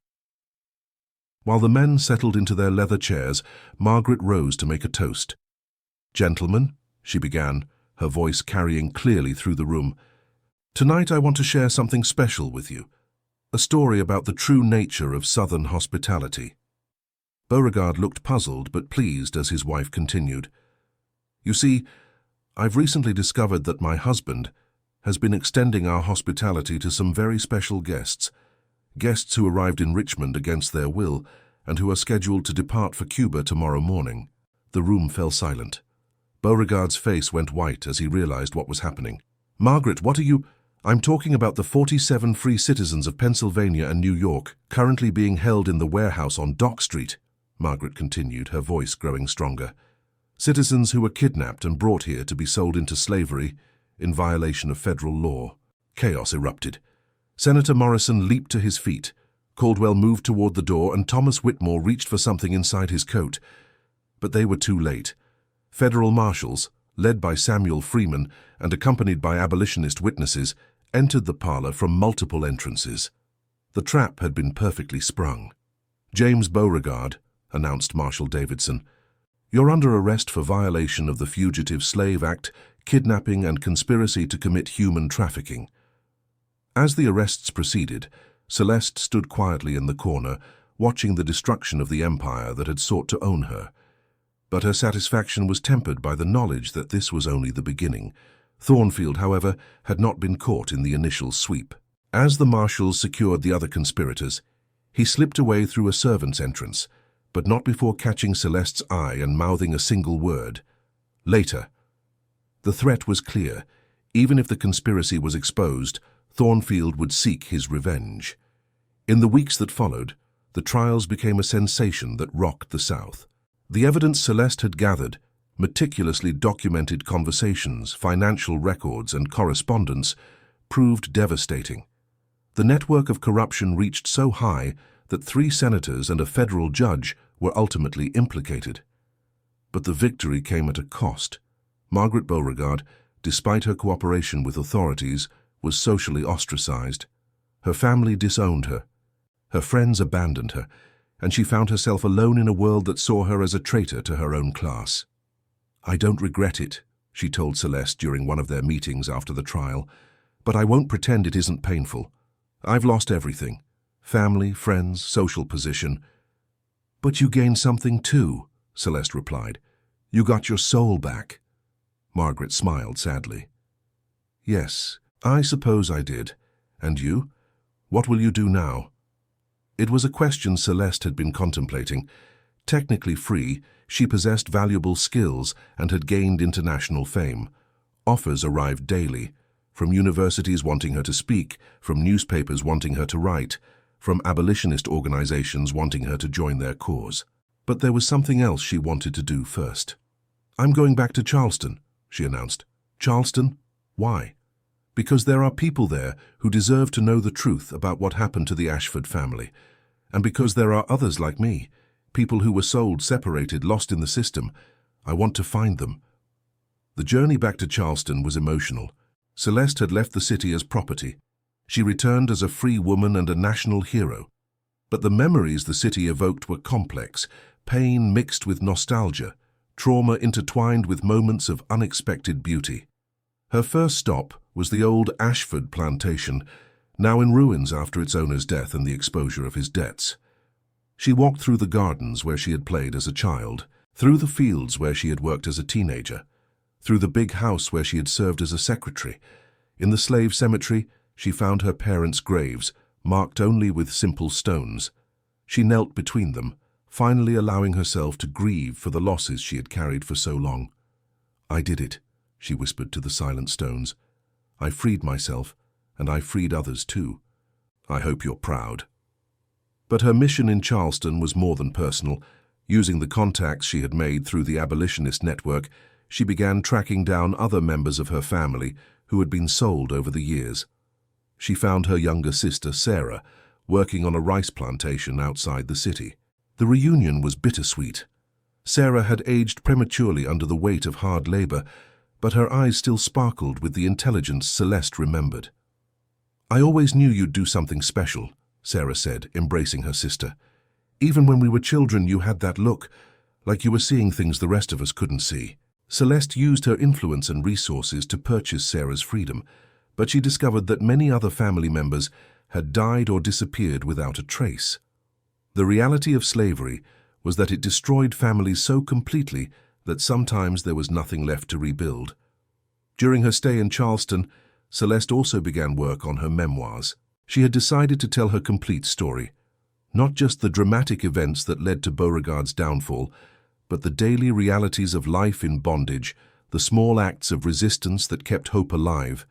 S1: While the men settled into their leather chairs, Margaret rose to make a toast. "Gentlemen," she began, her voice carrying clearly through the room, "tonight I want to share something special with you, a story about the true nature of Southern hospitality." Beauregard looked puzzled but pleased as his wife continued. "You see, I've recently discovered that my husband has been extending our hospitality to some very special guests who arrived in Richmond against their will and who are scheduled to depart for Cuba tomorrow morning." The room fell silent. Beauregard's face went white as he realized what was happening. "Margaret, what are you—" "I'm talking about the 47 free citizens of Pennsylvania and New York currently being held in the warehouse on Dock Street," Margaret continued, her voice growing stronger. "Citizens who were kidnapped and brought here to be sold into slavery in violation of federal law." Chaos erupted. Senator Morrison leaped to his feet. Caldwell moved toward the door, and Thomas Whitmore reached for something inside his coat. But they were too late. Federal marshals, led by Samuel Freeman and accompanied by abolitionist witnesses, entered the parlor from multiple entrances. The trap had been perfectly sprung. "James Beauregard," announced Marshal Davidson, "you're under arrest for violation of the Fugitive Slave Act, kidnapping and conspiracy to commit human trafficking." As the arrests proceeded, Celeste stood quietly in the corner, watching the destruction of the empire that had sought to own her. But her satisfaction was tempered by the knowledge that this was only the beginning. Thornfield, however, had not been caught in the initial sweep. As the marshals secured the other conspirators, he slipped away through a servant's entrance, but not before catching Celeste's eye and mouthing a single word: "Later." The threat was clear. Even if the conspiracy was exposed, Thornfield would seek his revenge. In the weeks that followed, the trials became a sensation that rocked the South. The evidence Celeste had gathered, meticulously documented conversations, financial records, and correspondence, proved devastating. The network of corruption reached so high that 3 senators and a federal judge were ultimately implicated. But the victory came at a cost. Margaret Beauregard, despite her cooperation with authorities, was socially ostracized. Her family disowned her. Her friends abandoned her, and she found herself alone in a world that saw her as a traitor to her own class. "I don't regret it," she told Celeste during one of their meetings after the trial, "but I won't pretend it isn't painful. I've lost everything: family, friends, social position." "But you gained something too," Celeste replied. "You got your soul back." Margaret smiled sadly. "Yes, I suppose I did. And you? What will you do now?" It was a question Celeste had been contemplating. Technically free, she possessed valuable skills and had gained international fame. Offers arrived daily, from universities wanting her to speak, from newspapers wanting her to write, from abolitionist organizations wanting her to join their cause. But there was something else she wanted to do first. "I'm going back to Charleston," she announced. "Charleston? Why?" "Because there are people there who deserve to know the truth about what happened to the Ashford family. And because there are others like me, people who were sold, separated, lost in the system. I want to find them." The journey back to Charleston was emotional. Celeste had left the city as property. She returned as a free woman and a national hero. But the memories the city evoked were complex, pain mixed with nostalgia, trauma intertwined with moments of unexpected beauty. Her first stop was the old Ashford plantation, now in ruins after its owner's death and the exposure of his debts. She walked through the gardens where she had played as a child, through the fields where she had worked as a teenager, through the big house where she had served as a secretary. In the slave cemetery, she found her parents' graves, marked only with simple stones. She knelt between them, finally allowing herself to grieve for the losses she had carried for so long. "I did it," she whispered to the silent stones. "I freed myself, and I freed others too. I hope you're proud." But her mission in Charleston was more than personal. Using the contacts she had made through the abolitionist network, she began tracking down other members of her family who had been sold over the years. She found her younger sister, Sarah, working on a rice plantation outside the city. The reunion was bittersweet. Sarah had aged prematurely under the weight of hard labor, but her eyes still sparkled with the intelligence Celeste remembered. "I always knew you'd do something special," Sarah said, embracing her sister. "Even when we were children, you had that look, like you were seeing things the rest of us couldn't see." Celeste used her influence and resources to purchase Sarah's freedom, but she discovered that many other family members had died or disappeared without a trace. The reality of slavery was that it destroyed families so completely that sometimes there was nothing left to rebuild. During her stay in Charleston, Celeste also began work on her memoirs. She had decided to tell her complete story, not just the dramatic events that led to Beauregard's downfall, but the daily realities of life in bondage, the small acts of resistance that kept hope alive,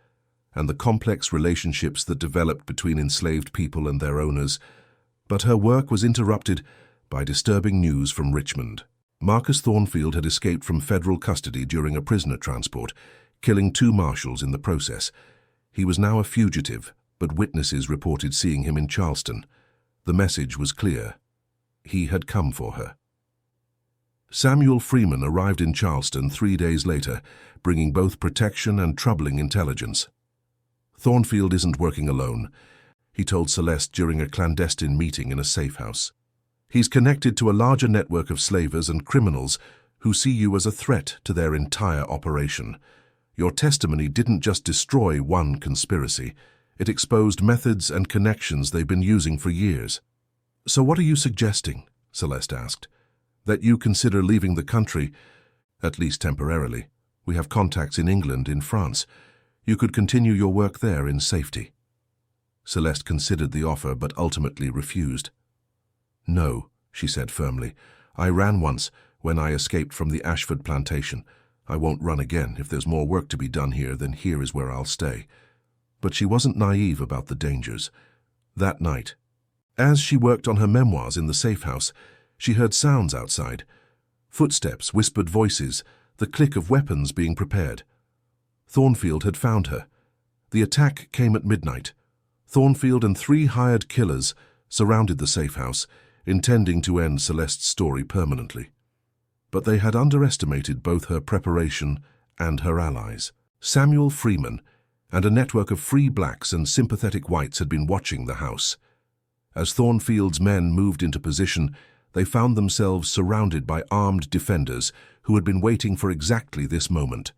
S1: and the complex relationships that developed between enslaved people and their owners. But her work was interrupted by disturbing news from Richmond. Marcus Thornfield had escaped from federal custody during a prisoner transport, killing 2 marshals in the process. He was now a fugitive, but witnesses reported seeing him in Charleston. The message was clear. He had come for her. Samuel Freeman arrived in Charleston 3 days later, bringing both protection and troubling intelligence. "Thornfield isn't working alone," he told Celeste during a clandestine meeting in a safe house. "He's connected to a larger network of slavers and criminals who see you as a threat to their entire operation. Your testimony didn't just destroy one conspiracy, it exposed methods and connections they've been using for years." "So what are you suggesting?" Celeste asked. "That you consider leaving the country, at least temporarily. We have contacts in England, in France. You could continue your work there in safety." Celeste considered the offer but ultimately refused. "No," she said firmly. "I ran once when I escaped from the Ashford plantation. I won't run again. If there's more work to be done here, then here is where I'll stay." But she wasn't naive about the dangers. That night, as she worked on her memoirs in the safe house, she heard sounds outside. Footsteps, whispered voices, the click of weapons being prepared. Thornfield had found her. The attack came at midnight. Thornfield and 3 hired killers surrounded the safe house, intending to end Celeste's story permanently. But they had underestimated both her preparation and her allies. Samuel Freeman and a network of free blacks and sympathetic whites had been watching the house. As Thornfield's men moved into position, they found themselves surrounded by armed defenders who had been waiting for exactly this moment.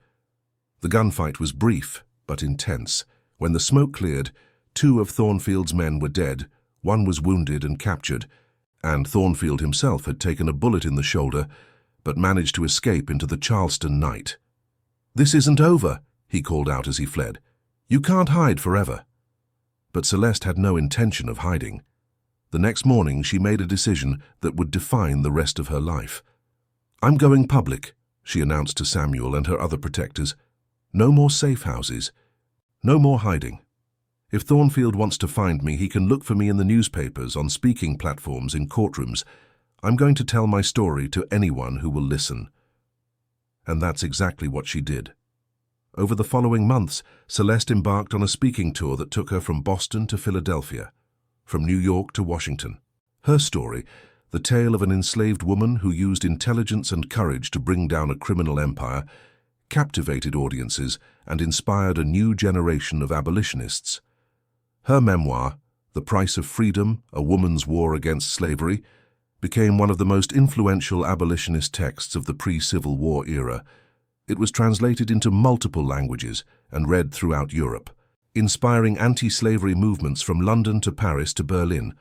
S1: The gunfight was brief but intense. When the smoke cleared, 2 of Thornfield's men were dead, 1 was wounded and captured, and Thornfield himself had taken a bullet in the shoulder but managed to escape into the Charleston night. "This isn't over," he called out as he fled. "You can't hide forever." But Celeste had no intention of hiding. The next morning she made a decision that would define the rest of her life. "I'm going public," she announced to Samuel and her other protectors. "No more safe houses. No more hiding. If Thornfield wants to find me, he can look for me in the newspapers, on speaking platforms, in courtrooms. I'm going to tell my story to anyone who will listen." And that's exactly what she did. Over the following months, Celeste embarked on a speaking tour that took her from Boston to Philadelphia, from New York to Washington. Her story, the tale of an enslaved woman who used intelligence and courage to bring down a criminal empire, captivated audiences and inspired a new generation of abolitionists. Her memoir, The Price of Freedom, A Woman's War Against Slavery, became one of the most influential abolitionist texts of the pre-Civil War era. It was translated into multiple languages and read throughout Europe, inspiring anti-slavery movements from London to Paris to Berlin.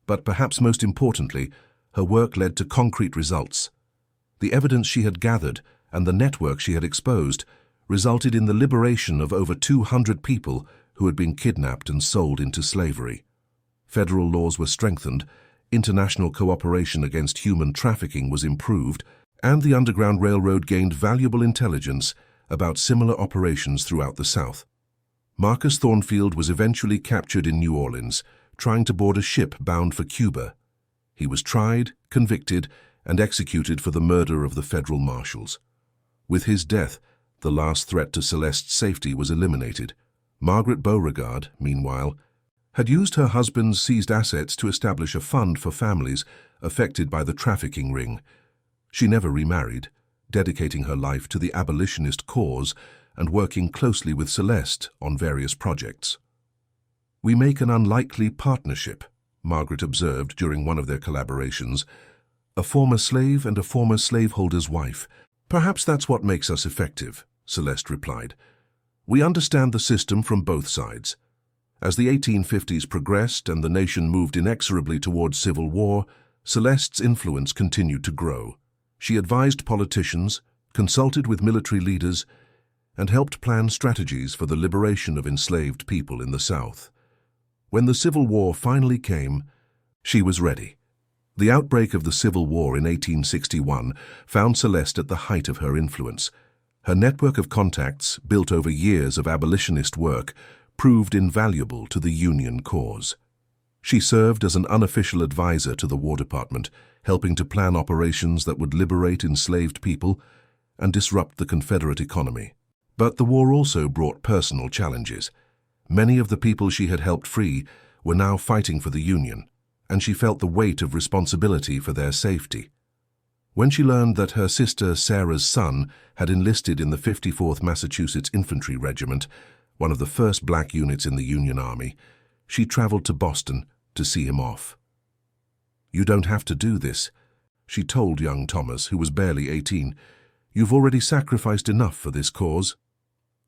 S1: But perhaps most importantly, her work led to concrete results. The evidence she had gathered and the network she had exposed resulted in the liberation of over 200 people who had been kidnapped and sold into slavery. Federal laws were strengthened, international cooperation against human trafficking was improved, and the Underground Railroad gained valuable intelligence about similar operations throughout the South. Marcus Thornfield was eventually captured in New Orleans, trying to board a ship bound for Cuba. He was tried, convicted, and executed for the murder of the federal marshals. With his death, the last threat to Celeste's safety was eliminated. Margaret Beauregard, meanwhile, had used her husband's seized assets to establish a fund for families affected by the trafficking ring. She never remarried, dedicating her life to the abolitionist cause and working closely with Celeste on various projects. "We make an unlikely partnership," Margaret observed during one of their collaborations. "A former slave and a former slaveholder's wife. Perhaps that's what makes us effective," Celeste replied. "We understand the system from both sides." As the 1850s progressed and the nation moved inexorably towards civil war, Celeste's influence continued to grow. She advised politicians, consulted with military leaders, and helped plan strategies for the liberation of enslaved people in the South. When the Civil War finally came, she was ready. The outbreak of the Civil War in 1861 found Celeste at the height of her influence. Her network of contacts, built over years of abolitionist work, proved invaluable to the Union cause. She served as an unofficial advisor to the War Department, helping to plan operations that would liberate enslaved people and disrupt the Confederate economy. But the war also brought personal challenges. Many of the people she had helped free were now fighting for the Union, and she felt the weight of responsibility for their safety. When she learned that her sister Sarah's son had enlisted in the 54th Massachusetts Infantry Regiment, one of the first black units in the Union Army, she traveled to Boston to see him off. "You don't have to do this," she told young Thomas, who was barely 18. "You've already sacrificed enough for this cause."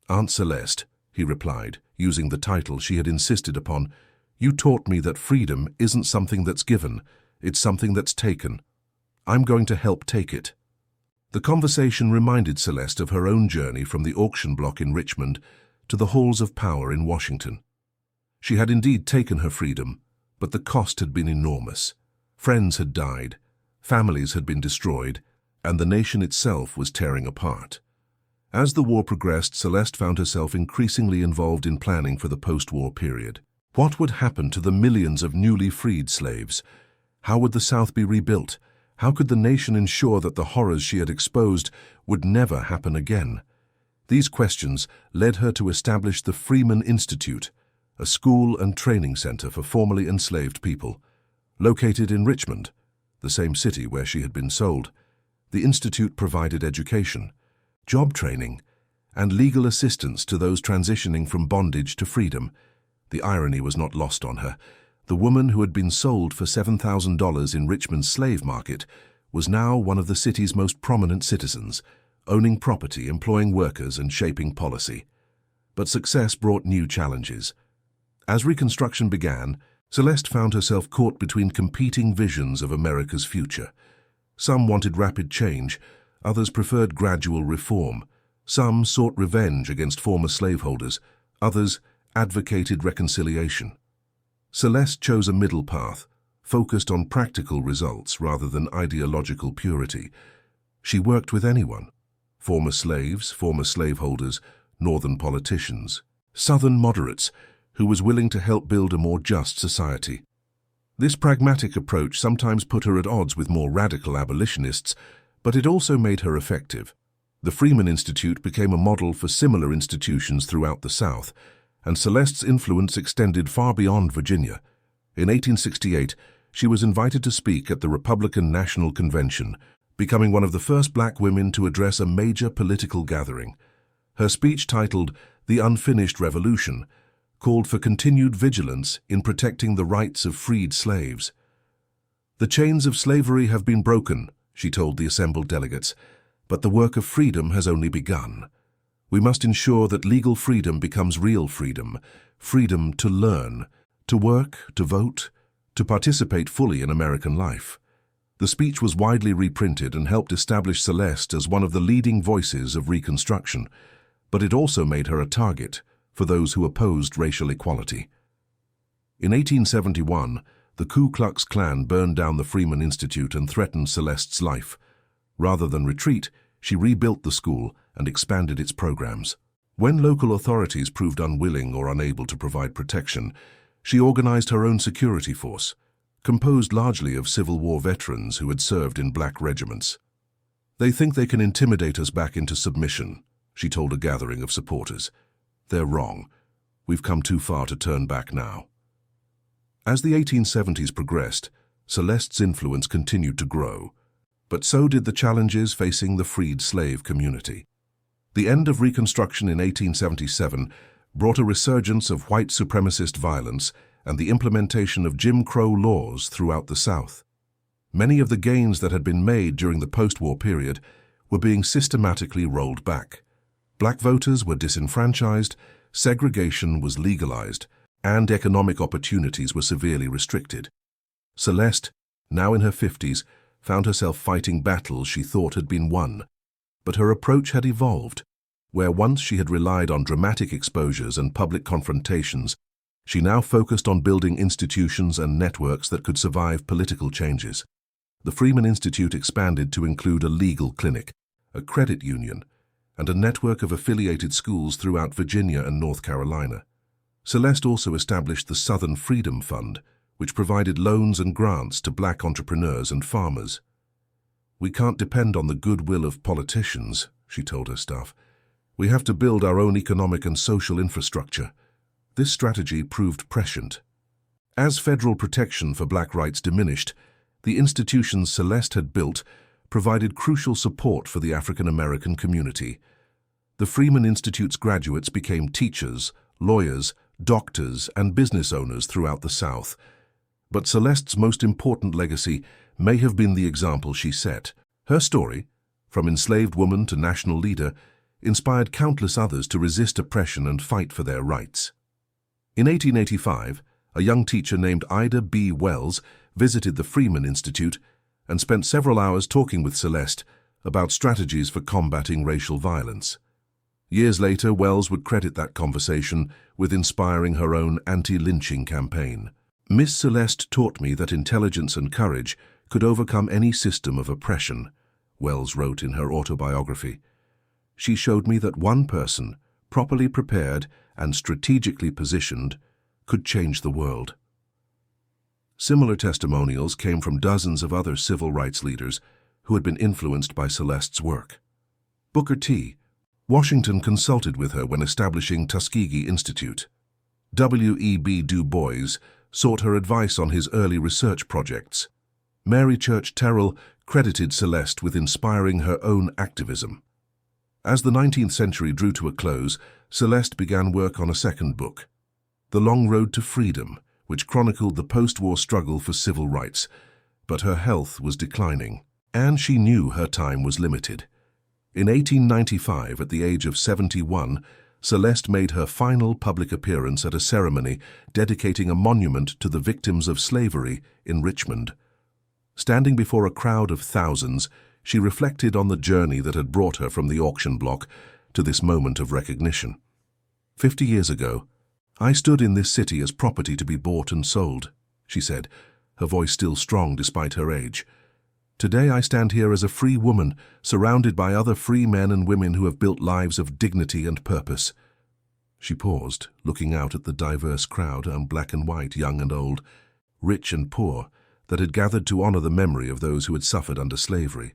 S1: "Aunt Celeste," he replied, using the title she had insisted upon, "you taught me that freedom isn't something that's given, it's something that's taken. I'm going to help take it." The conversation reminded Celeste of her own journey from the auction block in Richmond to the halls of power in Washington. She had indeed taken her freedom, but the cost had been enormous. Friends had died, families had been destroyed, and the nation itself was tearing apart. As the war progressed, Celeste found herself increasingly involved in planning for the post-war period. What would happen to the millions of newly freed slaves? How would the South be rebuilt? How could the nation ensure that the horrors she had exposed would never happen again? These questions led her to establish the Freeman Institute, a school and training center for formerly enslaved people. Located in Richmond, the same city where she had been sold, the institute provided education, job training, and legal assistance to those transitioning from bondage to freedom. The irony was not lost on her. The woman who had been sold for $7,000 in Richmond's slave market was now one of the city's most prominent citizens, owning property, employing workers, and shaping policy. But success brought new challenges. As Reconstruction began, Celeste found herself caught between competing visions of America's future. Some wanted rapid change, others preferred gradual reform. Some sought revenge against former slaveholders, others advocated reconciliation. Celeste chose a middle path, focused on practical results rather than ideological purity. She worked with anyone: former slaves, former slaveholders, Northern politicians, Southern moderates, who was willing to help build a more just society. This pragmatic approach sometimes put her at odds with more radical abolitionists, but it also made her effective. The Freeman Institute became a model for similar institutions throughout the South, and Celeste's influence extended far beyond Virginia. In 1868, she was invited to speak at the Republican National Convention, becoming one of the first black women to address a major political gathering. Her speech, titled "The Unfinished Revolution," called for continued vigilance in protecting the rights of freed slaves. "The chains of slavery have been broken," she told the assembled delegates, "but the work of freedom has only begun. We must ensure that legal freedom becomes real freedom, freedom to learn, to work, to vote, to participate fully in American life." The speech was widely reprinted and helped establish Celeste as one of the leading voices of Reconstruction, but it also made her a target for those who opposed racial equality. In 1871, the Ku Klux Klan burned down the Freeman Institute and threatened Celeste's life. Rather than retreat, she rebuilt the school and expanded its programs. When local authorities proved unwilling or unable to provide protection, she organized her own security force, composed largely of Civil War veterans who had served in black regiments. "They think they can intimidate us back into submission," she told a gathering of supporters. "They're wrong. We've come too far to turn back now." As the 1870s progressed, Celeste's influence continued to grow, but so did the challenges facing the freed slave community. The end of Reconstruction in 1877 brought a resurgence of white supremacist violence and the implementation of Jim Crow laws throughout the South. Many of the gains that had been made during the post-war period were being systematically rolled back. Black voters were disenfranchised, segregation was legalized, and economic opportunities were severely restricted. Celeste, now in her 50s, found herself fighting battles she thought had been won. But her approach had evolved. Where once she had relied on dramatic exposures and public confrontations, she now focused on building institutions and networks that could survive political changes. The Freeman Institute expanded to include a legal clinic, a credit union, and a network of affiliated schools throughout Virginia and North Carolina. Celeste also established the Southern Freedom Fund, which provided loans and grants to black entrepreneurs and farmers. "We can't depend on the goodwill of politicians," she told her staff. "We have to build our own economic and social infrastructure." This strategy proved prescient. As federal protection for black rights diminished, the institutions Celeste had built provided crucial support for the African American community. The Freeman Institute's graduates became teachers, lawyers, doctors, and business owners throughout the South. But Celeste's most important legacy may have been the example she set. Her story, from enslaved woman to national leader, inspired countless others to resist oppression and fight for their rights. In 1885, a young teacher named Ida B. Wells visited the Freeman Institute and spent several hours talking with Celeste about strategies for combating racial violence. Years later, Wells would credit that conversation with inspiring her own anti-lynching campaign. "Miss Celeste taught me that intelligence and courage could overcome any system of oppression," Wells wrote in her autobiography. "She showed me that one person, properly prepared and strategically positioned, could change the world." Similar testimonials came from dozens of other civil rights leaders who had been influenced by Celeste's work. Booker T. Washington consulted with her when establishing Tuskegee Institute. W.E.B. Du Bois sought her advice on his early research projects. Mary Church Terrell credited Celeste with inspiring her own activism. As the 19th century drew to a close, Celeste began work on a second book, The Long Road to Freedom, which chronicled the post-war struggle for civil rights. But her health was declining, and she knew her time was limited. In 1895, at the age of 71, Celeste made her final public appearance at a ceremony dedicating a monument to the victims of slavery in Richmond. Standing before a crowd of thousands, she reflected on the journey that had brought her from the auction block to this moment of recognition. 50 years ago, I stood in this city as property to be bought and sold, she said, her voice still strong despite her age. Today I stand here as a free woman, surrounded by other free men and women who have built lives of dignity and purpose. She paused, looking out at the diverse crowd, black and white, young and old, rich and poor, that had gathered to honor the memory of those who had suffered under slavery.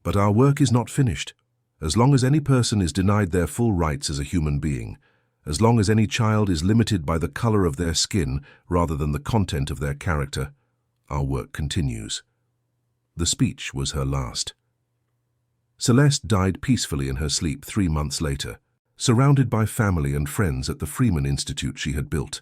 S1: But our work is not finished. As long as any person is denied their full rights as a human being, as long as any child is limited by the color of their skin rather than the content of their character, our work continues. The speech was her last. Celeste died peacefully in her sleep 3 months later, surrounded by family and friends at the Freeman Institute she had built.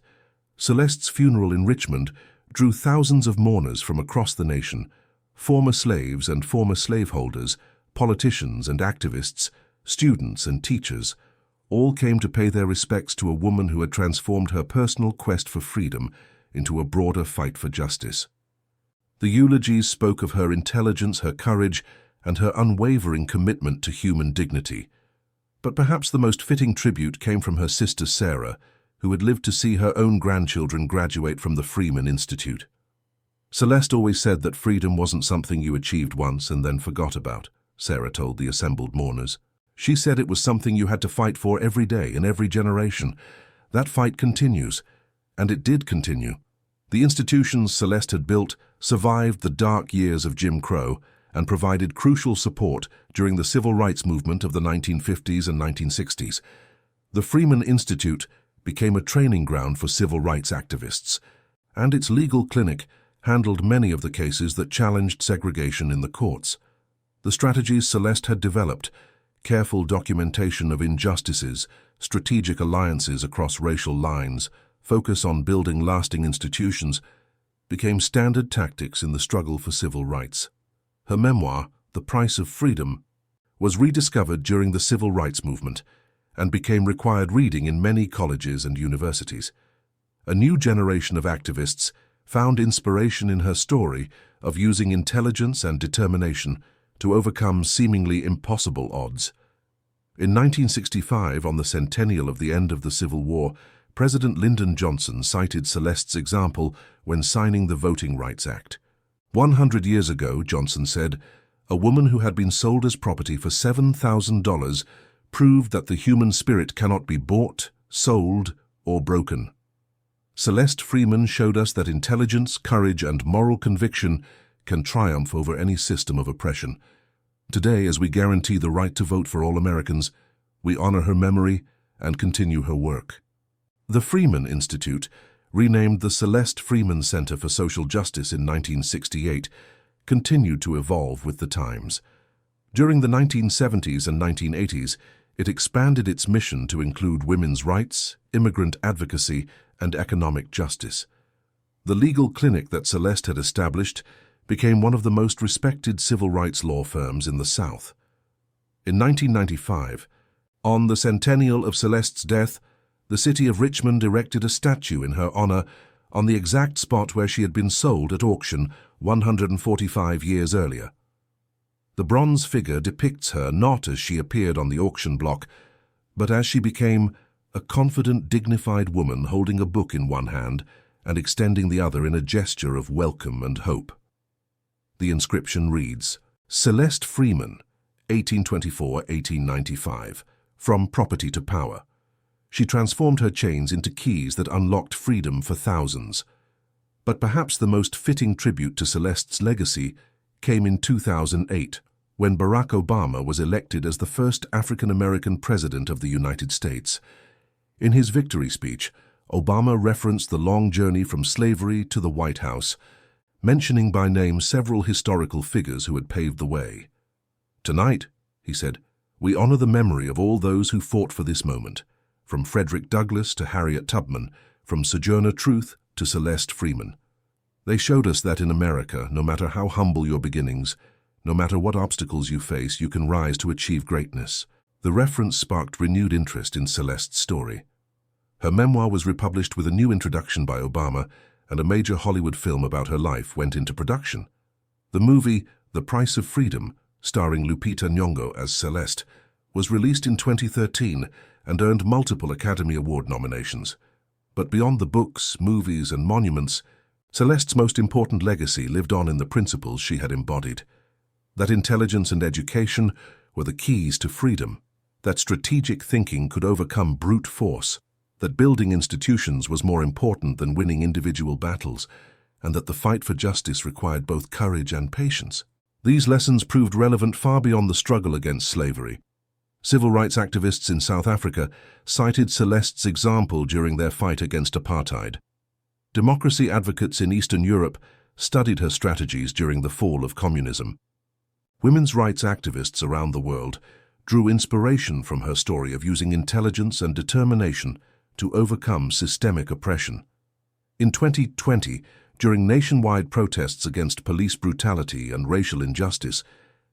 S1: Celeste's funeral in Richmond drew thousands of mourners from across the nation, former slaves and former slaveholders, politicians and activists, students and teachers, all came to pay their respects to a woman who had transformed her personal quest for freedom into a broader fight for justice. The eulogies spoke of her intelligence, her courage, and her unwavering commitment to human dignity. But perhaps the most fitting tribute came from her sister Sarah, who had lived to see her own grandchildren graduate from the Freeman Institute. Celeste always said that freedom wasn't something you achieved once and then forgot about, Sarah told the assembled mourners. She said it was something you had to fight for every day in every generation. That fight continues, and it did continue. The institutions Celeste had built survived the dark years of Jim Crow and provided crucial support during the civil rights movement of the 1950s and 1960s. The Freeman Institute became a training ground for civil rights activists, and its legal clinic handled many of the cases that challenged segregation in the courts. The strategies Celeste had developed, careful documentation of injustices, strategic alliances across racial lines, focus on building lasting institutions, became standard tactics in the struggle for civil rights. Her memoir, The Price of Freedom, was rediscovered during the civil rights movement and became required reading in many colleges and universities. A new generation of activists found inspiration in her story of using intelligence and determination to overcome seemingly impossible odds. In 1965, on the centennial of the end of the Civil War, President Lyndon Johnson cited Celeste's example when signing the Voting Rights Act. 100 years ago, Johnson said, a woman who had been sold as property for $7,000 proved that the human spirit cannot be bought, sold, or broken. Celeste Freeman showed us that intelligence, courage, and moral conviction can triumph over any system of oppression. Today, as we guarantee the right to vote for all Americans, we honor her memory and continue her work. The Freeman Institute, renamed the Celeste Freeman Center for Social Justice in 1968, continued to evolve with the times. During the 1970s and 1980s, it expanded its mission to include women's rights, immigrant advocacy, and economic justice. The legal clinic that Celeste had established became one of the most respected civil rights law firms in the South. In 1995, on the centennial of Celeste's death, the city of Richmond erected a statue in her honor on the exact spot where she had been sold at auction 145 years earlier. The bronze figure depicts her not as she appeared on the auction block, but as she became a confident, dignified woman holding a book in one hand and extending the other in a gesture of welcome and hope. The inscription reads, Celeste Freeman, 1824-1895, from property to power. She transformed her chains into keys that unlocked freedom for thousands. But perhaps the most fitting tribute to Celeste's legacy came in 2008, when Barack Obama was elected as the first African-American president of the United States. In his victory speech, Obama referenced the long journey from slavery to the White House, mentioning by name several historical figures who had paved the way. Tonight, he said, we honor the memory of all those who fought for this moment, from Frederick Douglass to Harriet Tubman, from Sojourner Truth to Celeste Freeman. They showed us that in America, no matter how humble your beginnings, no matter what obstacles you face, you can rise to achieve greatness. The reference sparked renewed interest in Celeste's story. Her memoir was republished with a new introduction by Obama, and a major Hollywood film about her life went into production. The movie, The Price of Freedom, starring Lupita Nyong'o as Celeste, was released in 2013 and earned multiple Academy Award nominations. But beyond the books, movies, and monuments, Celeste's most important legacy lived on in the principles she had embodied. That intelligence and education were the keys to freedom, that strategic thinking could overcome brute force, that building institutions was more important than winning individual battles, and that the fight for justice required both courage and patience. These lessons proved relevant far beyond the struggle against slavery. Civil rights activists in South Africa cited Celeste's example during their fight against apartheid. Democracy advocates in Eastern Europe studied her strategies during the fall of communism. Women's rights activists around the world drew inspiration from her story of using intelligence and determination to overcome systemic oppression. In 2020, during nationwide protests against police brutality and racial injustice,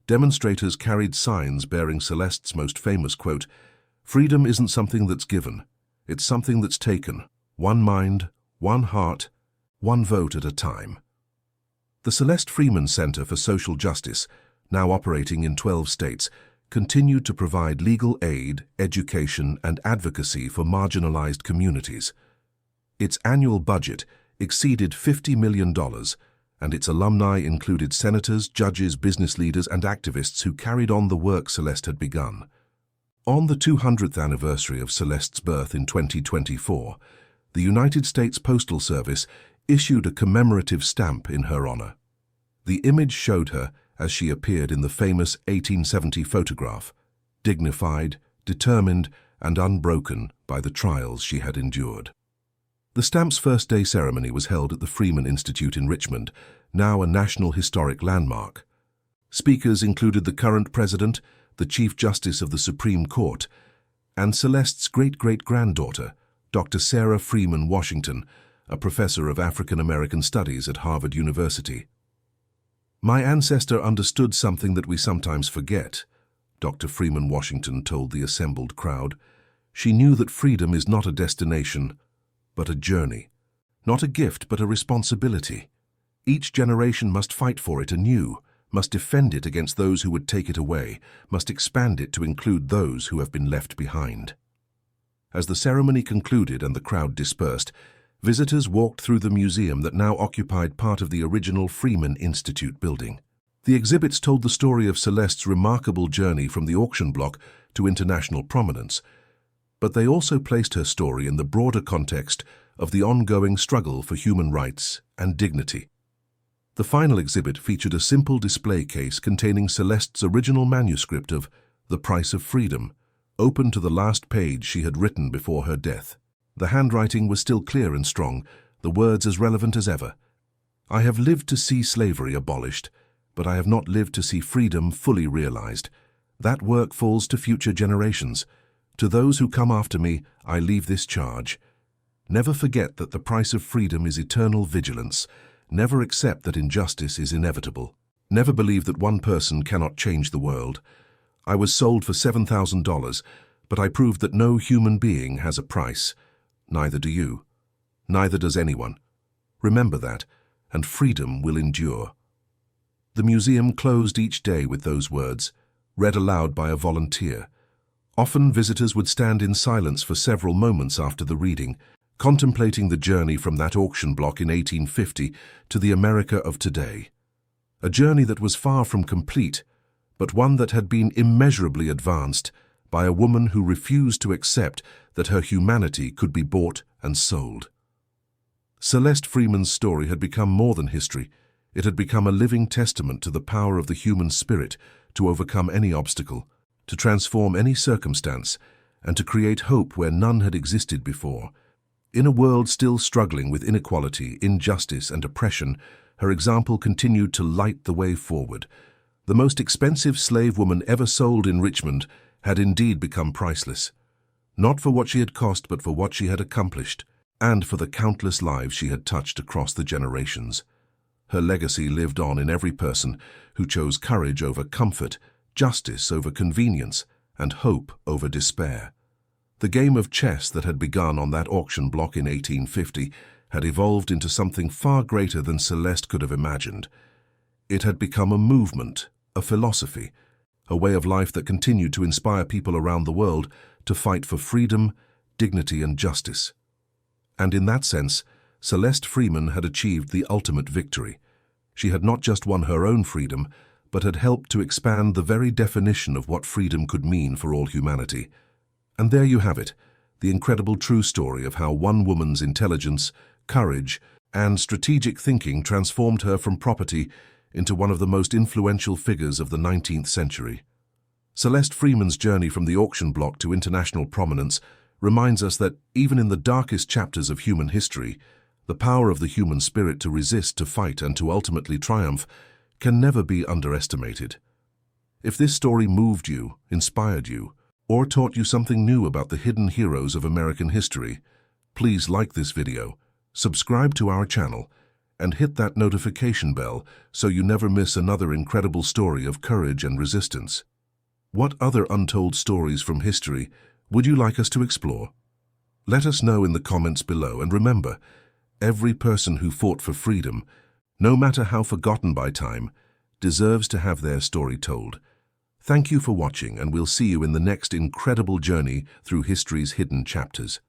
S1: demonstrators carried signs bearing Celeste's most famous quote, "Freedom isn't something that's given, it's something that's taken, one mind, one heart, one vote at a time." The Celeste Freeman Center for Social Justice, now operating in 12 states, continued to provide legal aid, education, and advocacy for marginalized communities. Its annual budget exceeded $50 million, and its alumni included senators, judges, business leaders, and activists who carried on the work Celeste had begun. On the 200th anniversary of Celeste's birth in 2024, the United States Postal Service issued a commemorative stamp in her honor. The image showed her as she appeared in the famous 1870 photograph, dignified, determined, and unbroken by the trials she had endured. The stamp's first-day ceremony was held at the Freeman Institute in Richmond, now a National Historic Landmark. Speakers included the current president, the Chief Justice of the Supreme Court, and Celeste's great-great-granddaughter, Dr. Sarah Freeman Washington, a professor of African American Studies at Harvard University. "My ancestor understood something that we sometimes forget," Dr. Freeman Washington told the assembled crowd. "She knew that freedom is not a destination, but a journey. Not a gift, but a responsibility. Each generation must fight for it anew, must defend it against those who would take it away, must expand it to include those who have been left behind." As the ceremony concluded and the crowd dispersed, visitors walked through the museum that now occupied part of the original Freeman Institute building. The exhibits told the story of Celeste's remarkable journey from the auction block to international prominence, but they also placed her story in the broader context of the ongoing struggle for human rights and dignity. The final exhibit featured a simple display case containing Celeste's original manuscript of The Price of Freedom, open to the last page she had written before her death. The handwriting was still clear and strong, the words as relevant as ever. "I have lived to see slavery abolished, but I have not lived to see freedom fully realized. That work falls to future generations. To those who come after me, I leave this charge. Never forget that the price of freedom is eternal vigilance. Never accept that injustice is inevitable. Never believe that one person cannot change the world. I was sold for $7,000, but I proved that no human being has a price. Neither do you. Neither does anyone. Remember that, and freedom will endure." The museum closed each day with those words, read aloud by a volunteer. Often visitors would stand in silence for several moments after the reading, contemplating the journey from that auction block in 1850 to the America of today. A journey that was far from complete, but one that had been immeasurably advanced by a woman who refused to accept that her humanity could be bought and sold. Celeste Freeman's story had become more than history. It had become a living testament to the power of the human spirit to overcome any obstacle, to transform any circumstance, and to create hope where none had existed before. In a world still struggling with inequality, injustice, and oppression, her example continued to light the way forward. The most expensive slave woman ever sold in Richmond had indeed become priceless, not for what she had cost, but for what she had accomplished, and for the countless lives she had touched across the generations. Her legacy lived on in every person who chose courage over comfort, justice over convenience, and hope over despair. The game of chess that had begun on that auction block in 1850 had evolved into something far greater than Celeste could have imagined. It had become a movement, a philosophy, a way of life that continued to inspire people around the world to fight for freedom, dignity, and justice. And in that sense, Celeste Freeman had achieved the ultimate victory. She had not just won her own freedom, but had helped to expand the very definition of what freedom could mean for all humanity. And there you have it, the incredible true story of how one woman's intelligence, courage, and strategic thinking transformed her from property into one of the most influential figures of the 19th century. Celeste Freeman's journey from the auction block to international prominence reminds us that even in the darkest chapters of human history, the power of the human spirit to resist, to fight, and to ultimately triumph can never be underestimated. If this story moved you, inspired you, or taught you something new about the hidden heroes of American history, please like this video, subscribe to our channel, and hit that notification bell so you never miss another incredible story of courage and resistance. What other untold stories from history would you like us to explore? Let us know in the comments below, and remember, every person who fought for freedom, no matter how forgotten by time, deserves to have their story told. Thank you for watching, and we'll see you in the next incredible journey through history's hidden chapters.